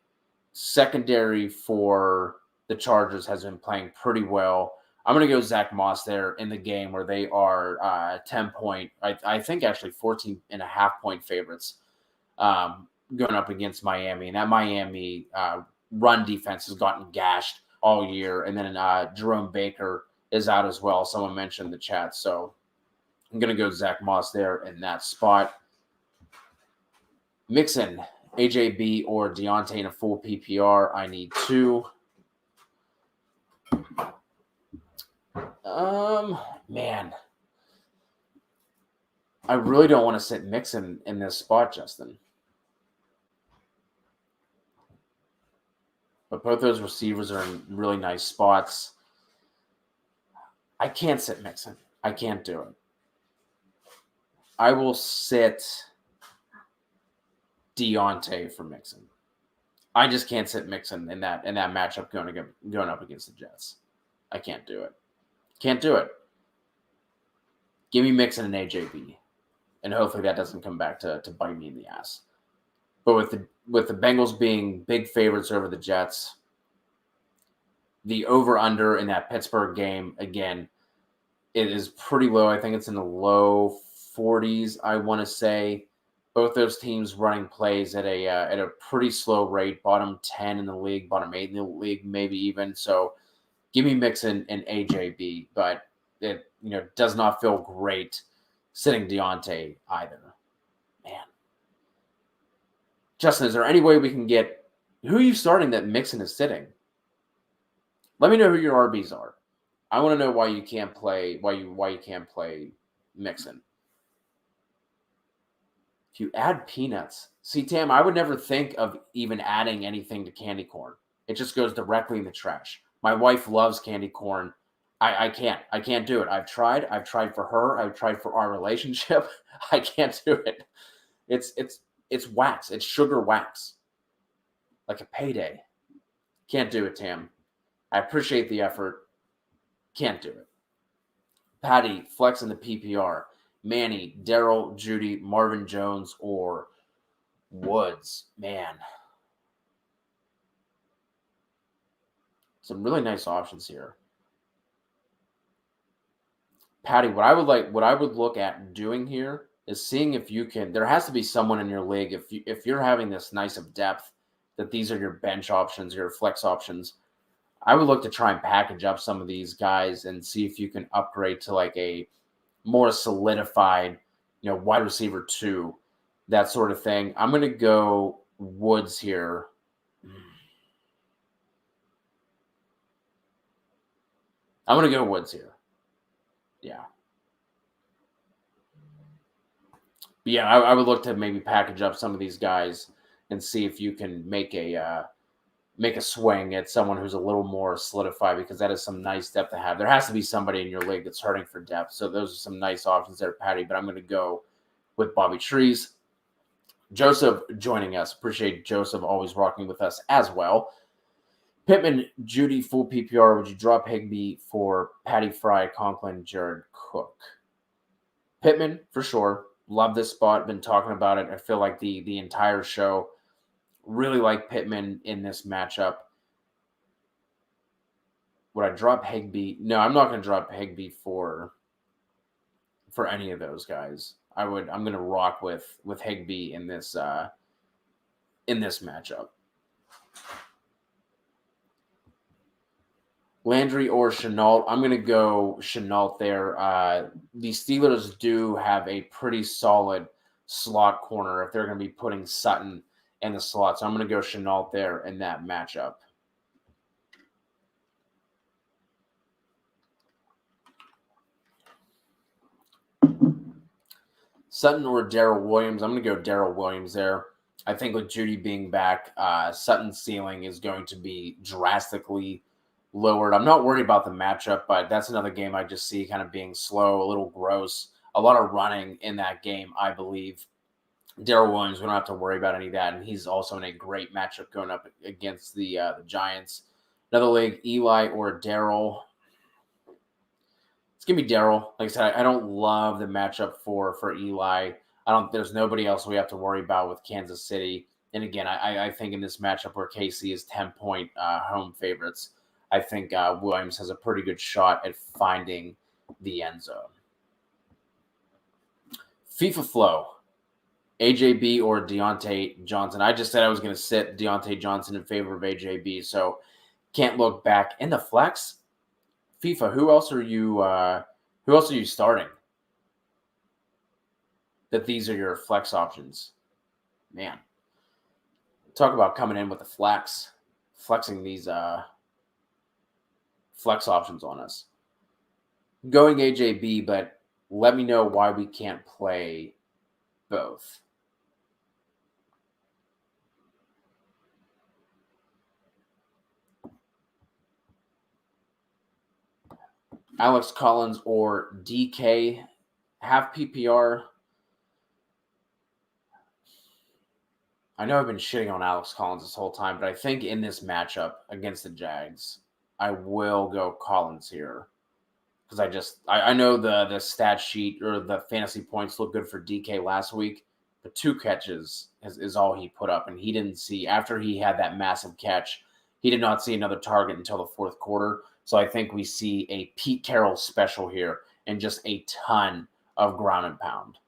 secondary for the Chargers has been playing pretty well. I'm going to go Zach Moss there in the game where they are 10-point, I think actually 14.5-point favorites going up against Miami. And that Miami run defense has gotten gashed all year. And then Jerome Baker is out as well. Someone mentioned in the chat. So I'm going to go Zach Moss there in that spot. Mixon, AJB or Deontay in a full PPR. I need 2. Man. I really don't want to sit Mixon in this spot, Justin. But both those receivers are in really nice spots. I can't sit Mixon. I can't do it. I will sit Deontay for Mixon. I just can't sit Mixon in that matchup going up against the Jets. I can't do it. Can't do it. Give me Mixon and AJB. And hopefully that doesn't come back to bite me in the ass. But with the Bengals being big favorites over the Jets, the over-under in that Pittsburgh game, again, it is pretty low. I think it's in the low 40s, I want to say. Both those teams running plays at a pretty slow rate, bottom 10 in the league, bottom 8 in the league, maybe even. So give me Mixon and AJB, but it does not feel great sitting Deontay either. Man. Justin, is there any way we can get who are you starting that Mixon is sitting? Let me know who your RBs are. I want to know why you can't play Mixon. If you add peanuts, see, Tam, I would never think of even adding anything to candy corn. It just goes directly in the trash. My wife loves candy corn. I can't do it. I've tried for her. I've tried for our relationship. I can't do it. It's wax. It's sugar wax. Like a payday. Can't do it, Tam. I appreciate the effort. Can't do it. Patty, flex in the PPR. Manny, Daryl, Judy, Marvin Jones, or Woods. Man. Some really nice options here. Patty, what I would look at doing here is seeing if you can. There has to be someone in your league if you're having this nice of depth that these are your bench options, your flex options. I would look to try and package up some of these guys and see if you can upgrade to like a more solidified, wide receiver 2, that sort of thing. I'm going to go Woods here. I'm going to go Woods here. Yeah. But yeah, I would look to maybe package up some of these guys and see if you can make a swing at someone who's a little more solidified, because that is some nice depth to have. There has to be somebody in your league that's hurting for depth. So those are some nice options there, Patty. But I'm going to go with Bobby Trees. Joseph joining us. Appreciate Joseph always rocking with us as well. Pittman, Judy, full PPR. Would you drop Higbee for Patty Fry, Conklin, Jared Cook? Pittman, for sure. Love this spot. Been talking about it. I feel like the entire show. Really like Pittman in this matchup. Would I drop Higbee? No, I'm not going to drop Higbee for any of those guys. I'm going to rock with Higbee in this matchup. Landry or Chenault? I'm going to go Chenault there. The Steelers do have a pretty solid slot corner if they're going to be putting Sutton in the slot. So I'm going to go Chenault there in that matchup. Sutton or Daryl Williams? I'm going to go Daryl Williams there. I think with Judy being back, Sutton's ceiling is going to be drastically lowered. I'm not worried about the matchup, but that's another game I just see kind of being slow, a little gross. A lot of running in that game, I believe. Daryl Williams, we don't have to worry about any of that, and he's also in a great matchup going up against the Giants. Another league, Eli or Daryl. It's gonna be Daryl. Like I said, I don't love the matchup for Eli. There's nobody else we have to worry about with Kansas City. And again, I think in this matchup where KC is 10-point home favorites, I think Williams has a pretty good shot at finding the end zone. FIFA Flow, AJB or Deontay Johnson. I just said I was going to sit Deontay Johnson in favor of AJB, so can't look back. In the flex, FIFA, who else are you starting? That these are your flex options. Man, talk about coming in with the flexing these flex options on us. Going AJB, but let me know why we can't play both. Alex Collins or DK, half PPR. I know I've been shitting on Alex Collins this whole time, but I think in this matchup against the Jags, I will go Collins here. Because I know the stat sheet or the fantasy points look good for DK last week, but 2 catches is all he put up. And he didn't see, after he had that massive catch, he did not see another target until the fourth quarter. So I think we see a Pete Carroll special here and just a ton of ground and pound.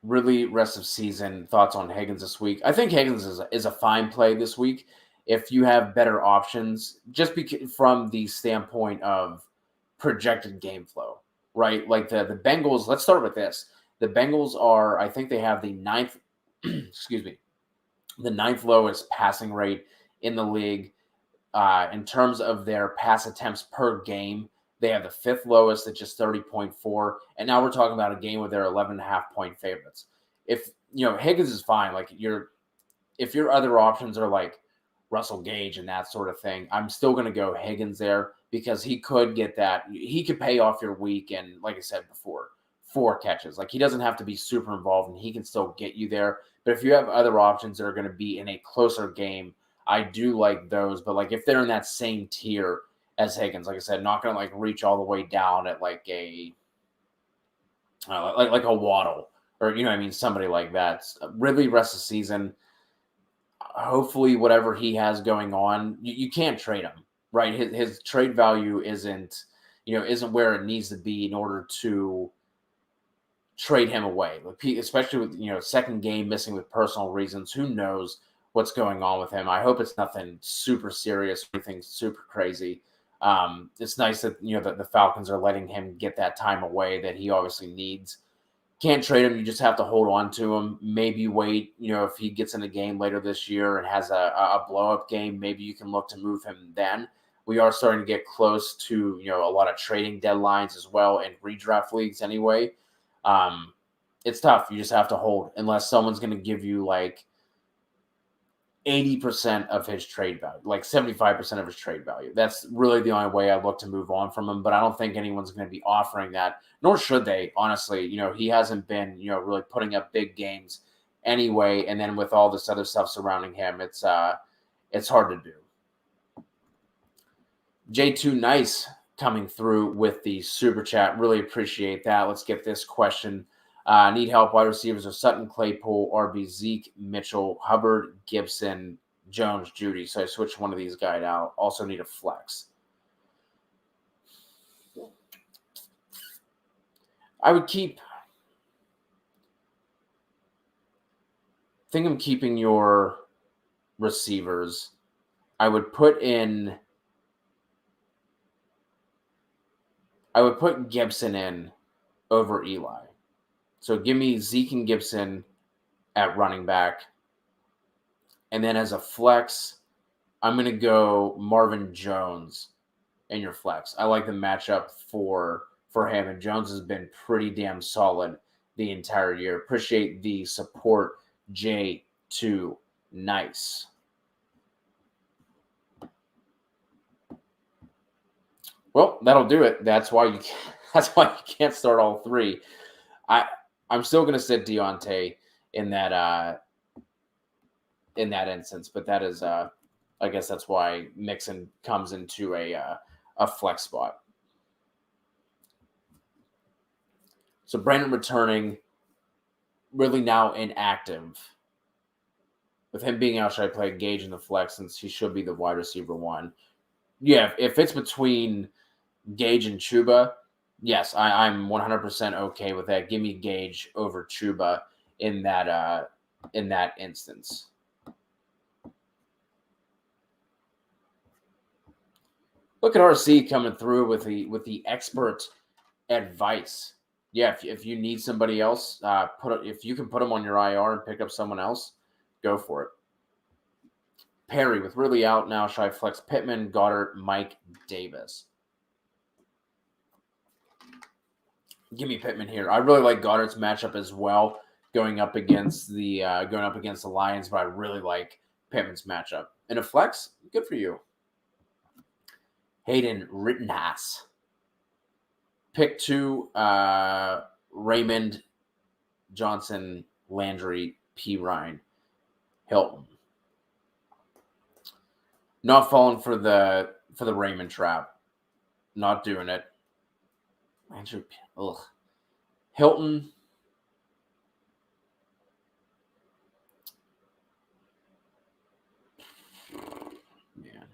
Really, rest of season thoughts on Higgins this week. I think Higgins is a fine play this week if you have better options, just from the standpoint of projected game flow, right? Like the Bengals. Let's start with this. The Bengals are, I think they have the 9th, excuse me, the 9th lowest passing rate in the league in terms of their pass attempts per game. They have the 5th lowest at just 30.4. And now we're talking about a game where they're 11.5-point favorites. If, Higgins is fine. Like if your other options are like Russell Gage and that sort of thing, I'm still going to go Higgins there because he could get that. He could pay off your week. And like I said before, 4 catches. Like he doesn't have to be super involved and he can still get you there. But if you have other options that are going to be in a closer game, I do like those. But like if they're in that same tier as Higgins, like I said, not going to like reach all the way down at like a like a Waddle or somebody like that. Really, rest of the season. Hopefully, whatever he has going on, you can't trade him, right? His trade value isn't where it needs to be in order to trade him away. Especially with second game missing with personal reasons. Who knows what's going on with him? I hope it's nothing super serious, anything super crazy. It's nice that that the Falcons are letting him get that time away that he obviously needs. Can't trade him. You just have to hold on to him. Maybe wait. If he gets in a game later this year and has a blow up game, maybe you can look to move him then. We are starting to get close to, a lot of trading deadlines as well and redraft leagues anyway. It's tough. You just have to hold unless someone's going to give you like 80% of his trade value, like 75% of his trade value. That's really the only way I look to move on from him. But I don't think anyone's going to be offering that, nor should they, honestly. He hasn't been, really putting up big games anyway. And then with all this other stuff surrounding him, it's hard to do. J2 Nice coming through with the super chat. Really appreciate that. Let's get this question. Need help. Wide receivers are Sutton, Claypool, RB, Zeke, Mitchell, Hubbard, Gibson, Jones, Judy. So I switched one of these guys out. Also need a flex. I would keep. I think I'm keeping your receivers. I would put Gibson in over Eli. So give me Zeke and Gibson at running back. And then as a flex, I'm going to go Marvin Jones in your flex. I like the matchup for him, and Jones has been pretty damn solid the entire year. Appreciate the support, J2 Nice. Well, that'll do it. That's why you can't start all three. I'm still going to sit Deontay in that instance, but that is I guess that's why Mixon comes into a flex spot. So Brandon returning, really now inactive. With him being out, should I play Gage in the flex since he should be the wide receiver one? Yeah, if it's between Gage and Chuba, yes, I'm 100% okay with that. Give me Gage over Chuba in that instance. Look at RC coming through with the expert advice. Yeah, if you need somebody else, if you can put them on your IR and pick up someone else, go for it. Perry with really out now. Should I flex Pittman, Goddard, Mike Davis? Give me Pittman here. I really like Goddard's matchup as well, going up against the Lions, but I really like Pittman's matchup. In a flex, good for you. Hayden Rittenhouse. Pick 2, Raymond, Johnson, Landry, P. Ryan, Hilton. Not falling for the Raymond trap. Not doing it. Andrew, ugh. Hilton. Man.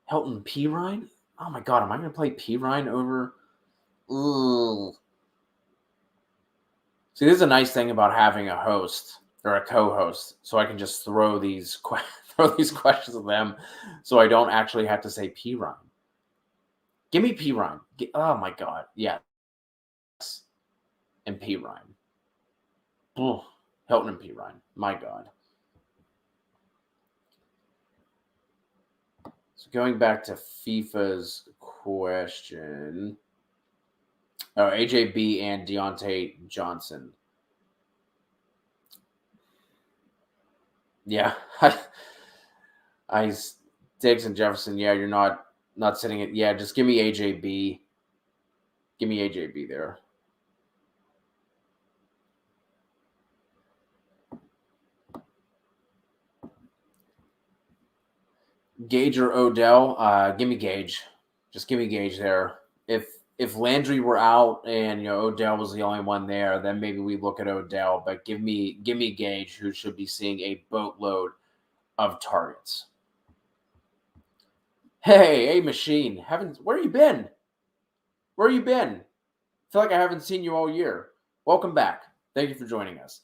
Hilton P. Ryan? Oh my God, am I going to play P. Ryan over? Ugh. See, this is a nice thing about having a host or a co-host, so I can just throw these questions at them, so I don't actually have to say P. Ryan. Give me P. Ryan. Oh my God, yes. And P. Ryan. Ugh. Hilton and P. Ryan. My God. So going back to FIFA's question. Oh, AJB and Deontay Johnson. Yeah. Diggs and Jefferson, yeah, you're not sitting it. Yeah, just give me AJB. Give me AJB there. Gage or Odell? Give me Gage. Just give me Gage there. If Landry were out and Odell was the only one there, then maybe we look at Odell. But give me Gage, who should be seeing a boatload of targets. Hey, machine! Where you been? Where you been? I feel like I haven't seen you all year. Welcome back. Thank you for joining us.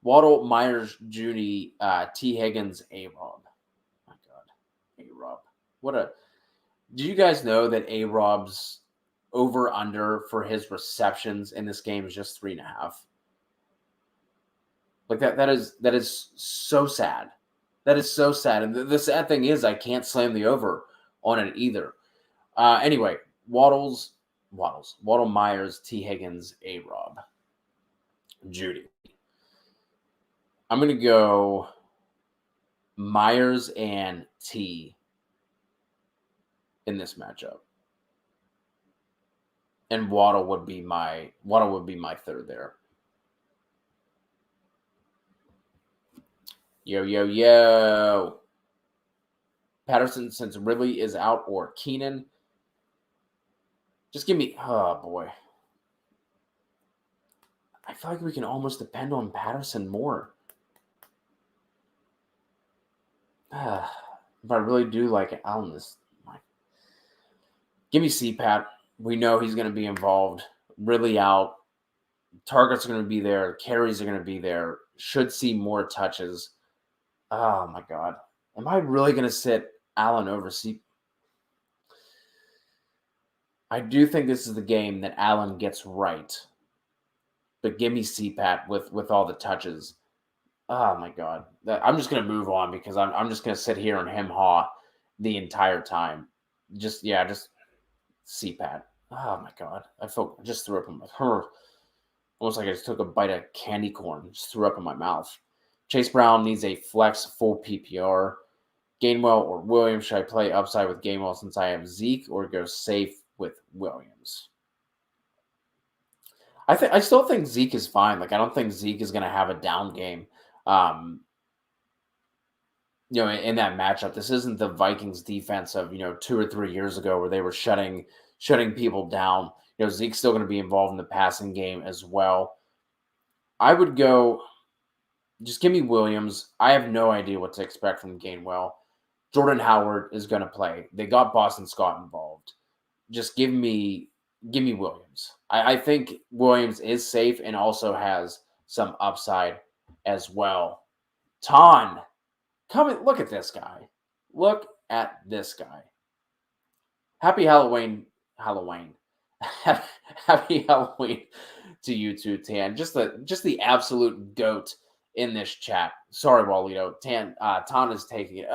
Waddle, Myers, Judy, T. Higgins, A-Rob. My God, A-Rob. Do you guys know that A-Rob's over-under for his receptions in this game is just 3.5? Like that is so sad. That is so sad. And the sad thing is I can't slam the over on it either. Anyway, Waddle, Myers, T. Higgins, A-Rob, Judy. I'm going to go Myers and T in this matchup. And Waddle would be my third there. Yo. Patterson, since Ridley is out, or Keenan. Just give me, oh boy. I feel like we can almost depend on Patterson more. But I really do like Allen this. Give me CPAT. We know he's going to be involved. Ridley out. Targets are going to be there. Carries are going to be there. Should see more touches. Oh my God. Am I really going to sit Allen over CPAT? I do think this is the game that Allen gets right. But give me CPAT with all the touches. Oh my God. I'm just going to move on because I'm just going to sit here and hem-haw the entire time. Just CPAT. Oh my God. I just threw up in my almost like I just took a bite of candy corn. Just threw up in my mouth. Chase Brown needs a flex full PPR. Gainwell or Williams? Should I play upside with Gainwell since I have Zeke, or go safe with Williams? I still think Zeke is fine. Like, I don't think Zeke is going to have a down game. In that matchup, this isn't the Vikings defense of 2 or 3 years ago where they were shutting people down. Zeke's still going to be involved in the passing game as well. I would go, just give me Williams. I have no idea what to expect from Gainwell. Jordan Howard is going to play. They got Boston Scott involved. Just give me Williams. I think Williams is safe and also has some upside as well. Ton. Come and look at this guy. Look at this guy. Happy Halloween. Happy Halloween to you too, Tan. Just the absolute goat in this chat. Sorry, Walito. Tan is taking it.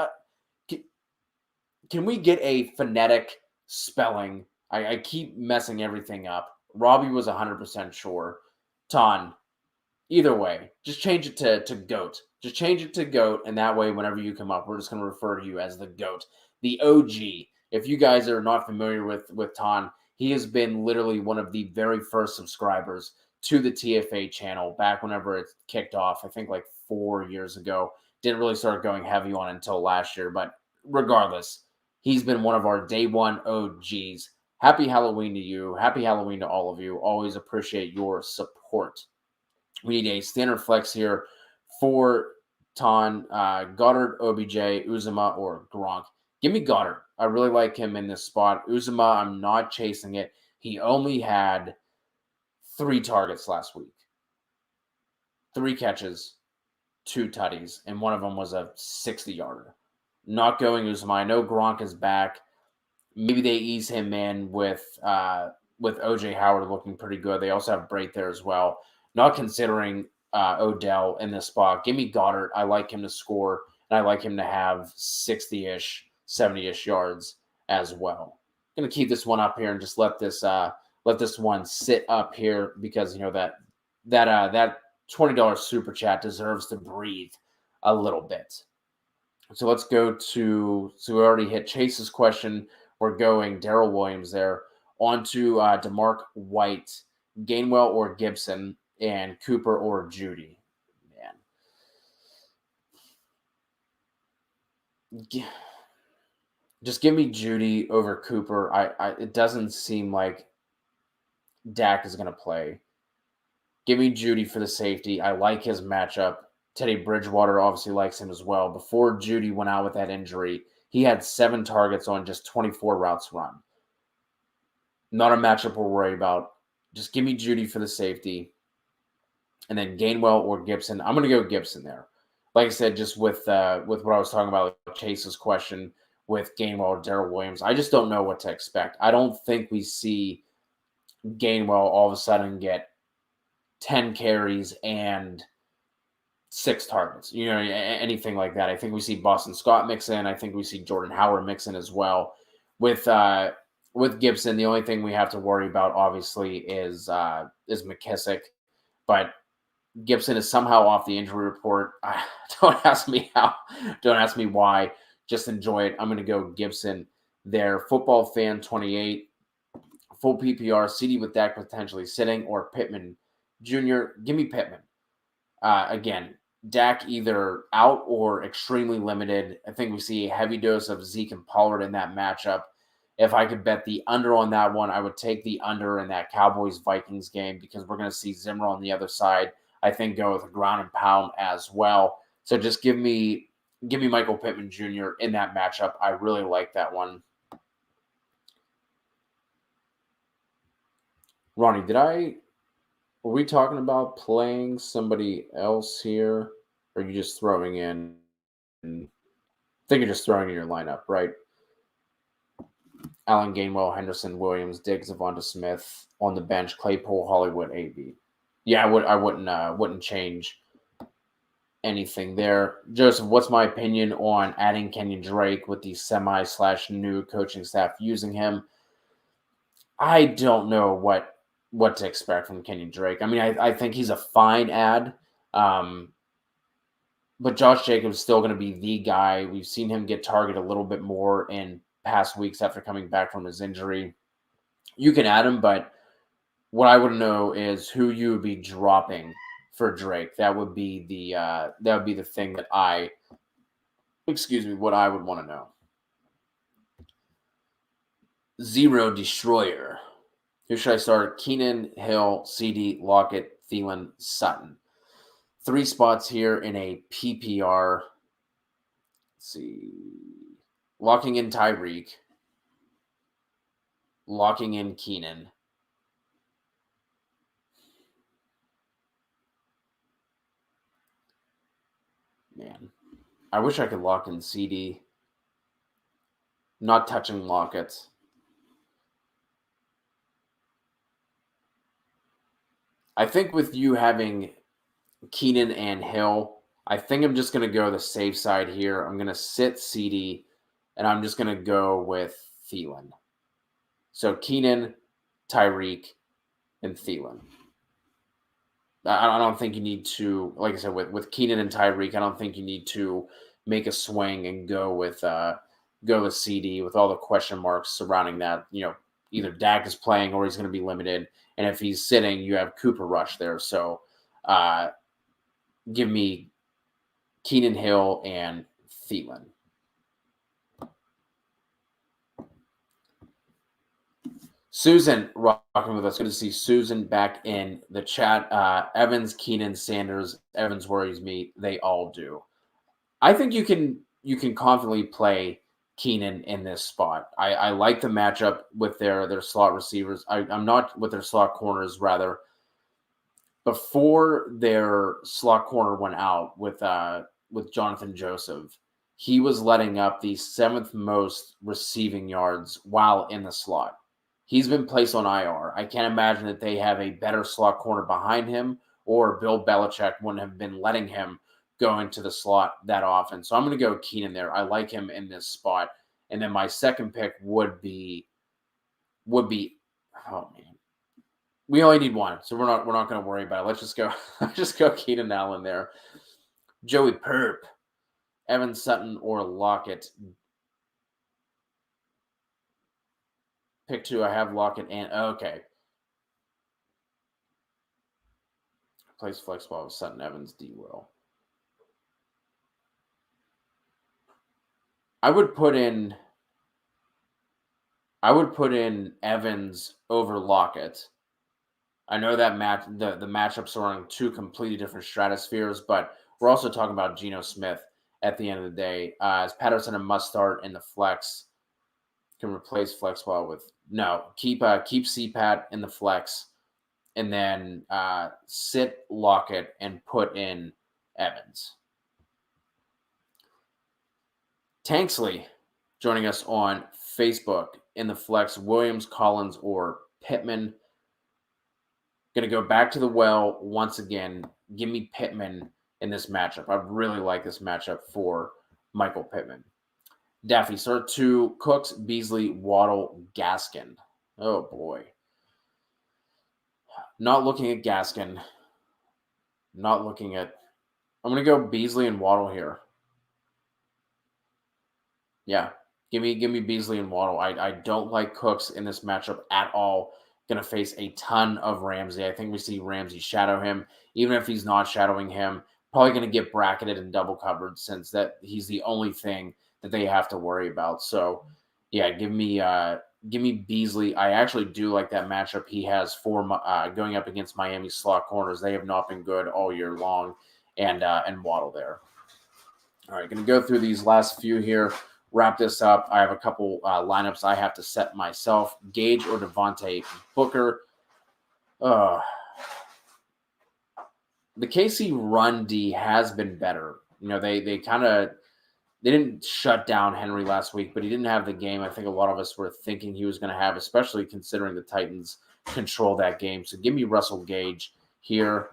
Can we get a phonetic spelling? I keep messing everything up. Robbie was 100% sure. Tan, either way, just change it to GOAT. Just change it to GOAT, and that way, whenever you come up, we're just going to refer to you as the GOAT. The OG. If you guys are not familiar with Tan, he has been literally one of the very first subscribers to the TFA channel back whenever it kicked off, I think like 4 years ago. Didn't really start going heavy on until last year, but regardless, he's been one of our day one OGs. Happy Halloween to you. Happy Halloween to all of you. Always appreciate your support. We need a standard flex here for Tan, Goddard, OBJ, Uzuma, or Gronk. Give me Goddard. I really like him in this spot. Uzuma, I'm not chasing it. He only had 3 targets last week. 3 catches, 2 tutties, and one of them was a 60-yarder. Not going Uzuma. I know Gronk is back. Maybe they ease him in with OJ Howard looking pretty good. They also have Brait there as well. Not considering Odell in this spot. Give me Goddard. I like him to score, and I like him to have 60-ish, 70-ish yards as well. I'm going to keep this one up here and just let this one sit up here because that $20 super chat deserves to breathe a little bit. So let's go to, so we already hit Chase's question. We're going Daryl Williams there. On to DeMark White, Gainwell or Gibson, and Cooper or Judy. Man. Just give me Judy over Cooper. It doesn't seem like Dak is going to play. Give me Judy for the safety. I like his matchup. Teddy Bridgewater obviously likes him as well. Before Judy went out with that injury, he had 7 targets on just 24 routes run. Not a matchup we're worried about. Just give me Judy for the safety. And then Gainwell or Gibson. I'm going to go Gibson there. Like I said, just with what I was talking about, Chase's question with Gainwell or Daryl Williams, I just don't know what to expect. I don't think we see Gainwell all of a sudden get 10 carries and 6 targets, anything like that. I think we see Boston Scott mix in. I think we see Jordan Howard mix in as well. With Gibson, the only thing we have to worry about obviously is McKissick, but Gibson is somehow off the injury report. Don't ask me how. Don't ask me why. Just enjoy it. I'm going to go Gibson there. Football fan 28, full PPR, CD with Dak potentially sitting, or Pittman Jr. Give me Pittman. Again, Dak either out or extremely limited. I think we see a heavy dose of Zeke and Pollard in that matchup. If I could bet the under on that one, I would take the under in that Cowboys-Vikings game because we're going to see Zimmer on the other side. I think go with a ground and pound as well. So just give me Michael Pittman Jr. in that matchup. I really like that one. Ronnie, were we talking about playing somebody else here? Or are you just throwing in? I think you're just throwing in your lineup, right? Allen, Gainwell, Henderson, Williams, Diggs, Devonta Smith on the bench, Claypool, Hollywood, AB. Yeah, I wouldn't change anything there. Joseph, what's my opinion on adding Kenyan Drake with the semi/new coaching staff using him? I don't know what to expect from Kenyan Drake. I mean, I think he's a fine ad, but Josh Jacobs is still going to be the guy. We've seen him get targeted a little bit more in past weeks after coming back from his injury. You can add him, but what I would know is who you would be dropping for Drake. That would be the thing that what I would want to know. Zero Destroyer. Who should I start? Keenan, Hill, CD, Lockett, Thielen, Sutton. 3 spots here in a PPR. Let's see. Locking in Tyreek. Locking in Keenan. Man, I wish I could lock in CD. Not touching Lockett. I think with you having Keenan and Hill, I think I'm just going to go the safe side here. I'm going to sit CD, and I'm just going to go with Thielen. So Keenan, Tyreek, and Thielen. I don't think you need to, like I said, with Keenan and Tyreek, I don't think you need to make a swing and go with CD with all the question marks surrounding that. You know, either Dak is playing or he's going to be limited, and if he's sitting, you have Cooper Rush there. So, give me Keenan, Hill, and Thielen. Susan rocking with us. Good to see Susan back in the chat. Evans, Keenan, Sanders. Evans worries me. They all do. I think you can confidently play Keenan in this spot. I like the matchup with their slot receivers. I'm not with their slot corners, rather. Before their slot corner went out with Jonathan Joseph, he was letting up the 7th most receiving yards while in the slot. He's been placed on IR. I can't imagine that they have a better slot corner behind him, or Bill Belichick wouldn't have been letting him go into the slot that often. So I'm going to go Keenan there. I like him in this spot. And then my second pick would be oh man. We only need one, so we're not going to worry about it. Let's just go Keenan Allen there. Joey Perp, Evan Sutton, or Lockett. Pick 2. I have Lockett and okay. Plays flex ball with Sutton, Evans, D. Will. I would put in Evans over Lockett. I know that the matchups are on 2 completely different stratospheres, but we're also talking about Geno Smith at the end of the day. Is Patterson a must start in the flex? Can replace flex ball with keep CPAT in the flex, and then sit Lockett and put in Evans. Tanksley joining us on Facebook in the flex. Williams, Collins, or Pittman. Going to go back to the well once again. Give me Pittman in this matchup. I really like this matchup for Michael Pittman. Daffy, start 2. Cooks, Beasley, Waddle, Gaskin. Oh, boy. Not looking at Gaskin. Not looking at... I'm going to go Beasley and Waddle here. Yeah. Give me Beasley and Waddle. I don't like Cooks in this matchup at all. Going to face a ton of Ramsey. I think we see Ramsey shadow him. Even if he's not shadowing him, probably going to get bracketed and double covered since that he's the only thing that they have to worry about. So, yeah, give me Beasley. I actually do like that matchup. He has 4 going up against Miami slot corners. They have not been good all year long, and Waddle there. All right, going to go through these last few here. Wrap this up. I have a couple lineups I have to set myself. Gage or Devontae Booker. The KC run D has been better. You know, they didn't shut down Henry last week, but he didn't have the game I think a lot of us were thinking he was going to have, especially considering the Titans control that game. So give me Russell Gage here.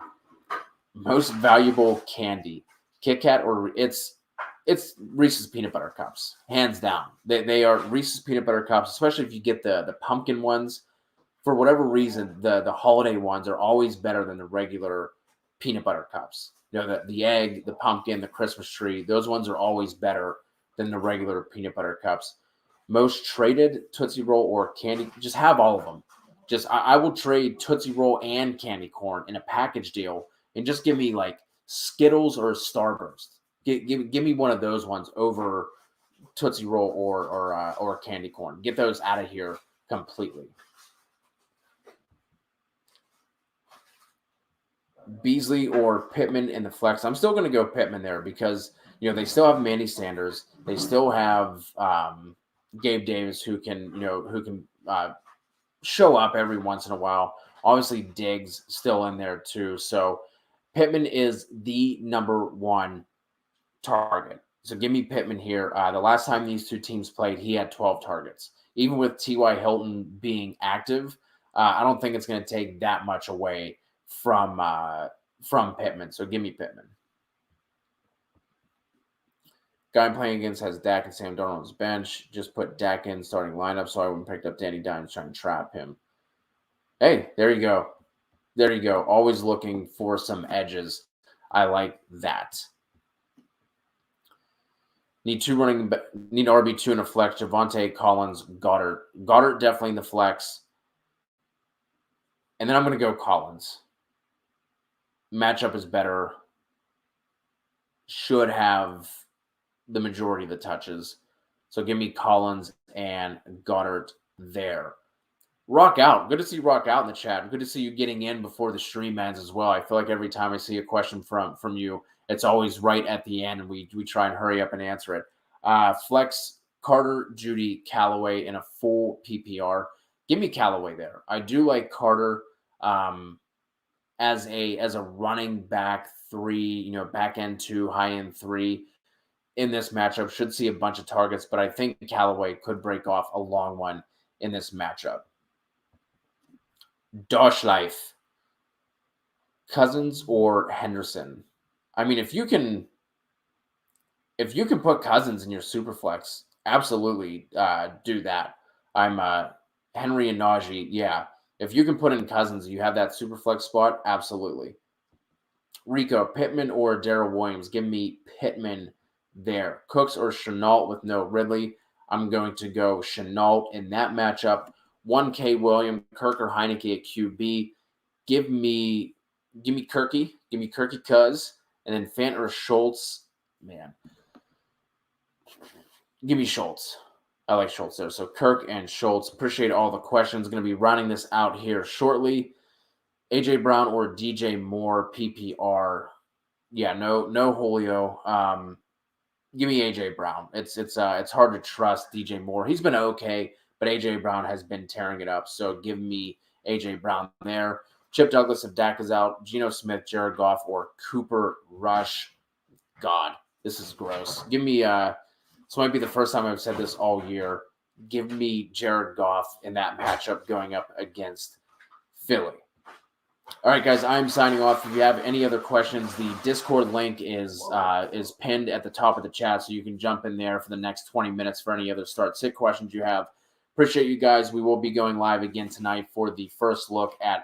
Most valuable candy. Kit Kat or it's Reese's Peanut Butter Cups, hands down. They are Reese's Peanut Butter Cups, especially if you get the pumpkin ones. For whatever reason, the holiday ones are always better than the regular peanut butter cups. You know, the egg, the pumpkin, the Christmas tree, those ones are always better than the regular peanut butter cups. Most traded Tootsie Roll or candy, just have all of them. I will trade Tootsie Roll and candy corn in a package deal and just give me like Skittles or Starburst. Give me one of those ones over Tootsie Roll or candy corn. Get those out of here completely. Beasley or Pittman in the flex. I'm still going to go Pittman there because, you know, they still have Mandy Sanders. They still have Gabe Davis who can show up every once in a while. Obviously, Diggs still in there too. So Pittman is the number 1 target. So give me Pittman here. The last time these two teams played, he had 12 targets. Even with T.Y. Hilton being active, I don't think it's going to take that much away from Pittman. So give me Pittman. Guy I'm playing against has Dak and Sam Darnold on his bench. Just put Dak in starting lineup so I wouldn't pick up Danny Dimes trying to trap him. Hey, there you go. There you go. Always looking for some edges. I like that. Need RB2 in a flex. Javonte, Collins, Goddard. Goddard definitely in the flex. And then I'm going to go Collins. Matchup is better. Should have the majority of the touches. So give me Collins and Goddard there. Rock Out. Good to see Rock Out in the chat. Good to see you getting in before the stream ends as well. I feel like every time I see a question from you, it's always right at the end, and we try and hurry up and answer it. Flex, Carter, Judy, Callaway in a full PPR. Give me Callaway there. I do like Carter as a running back 3, back end 2, high end 3 in this matchup. Should see a bunch of targets, but I think Callaway could break off a long one in this matchup. Dosh Life, Cousins or Henderson. I mean, if you can put Cousins in your super flex, absolutely do that. I'm Henry and Najee. Yeah, if you can put in Cousins, you have that super flex spot. Absolutely. Rico, Pittman or Daryl Williams. Give me Pittman there. Cooks or Chenault with no Ridley. I'm going to go Chenault in that matchup. 1K Williams, Kirk or Heineke at QB. Give me Kirky. Give me Kirky Cuz. And then Fant or Schultz. Man. Give me Schultz. I like Schultz there. So Kirk and Schultz. Appreciate all the questions. Going to be rounding this out here shortly. AJ Brown or DJ Moore PPR. Yeah, no Julio. Give me AJ Brown. It's hard to trust DJ Moore. He's been okay, but AJ Brown has been tearing it up. So give me AJ Brown there. Chip Douglas if Dak is out. Geno Smith, Jared Goff, or Cooper Rush. God, this is gross. Give me this might be the first time I've said this all year. Give me Jared Goff in that matchup going up against Philly. All right, guys, I'm signing off. If you have any other questions, the Discord link is pinned at the top of the chat, so you can jump in there for the next 20 minutes for any other start-sit questions you have. Appreciate you guys. We will be going live again tonight for the first look at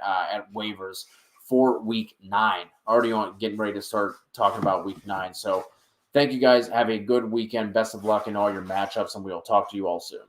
waivers for Week 9. Already getting ready to start talking about Week 9. So thank you guys. Have a good weekend. Best of luck in all your matchups, and we will talk to you all soon.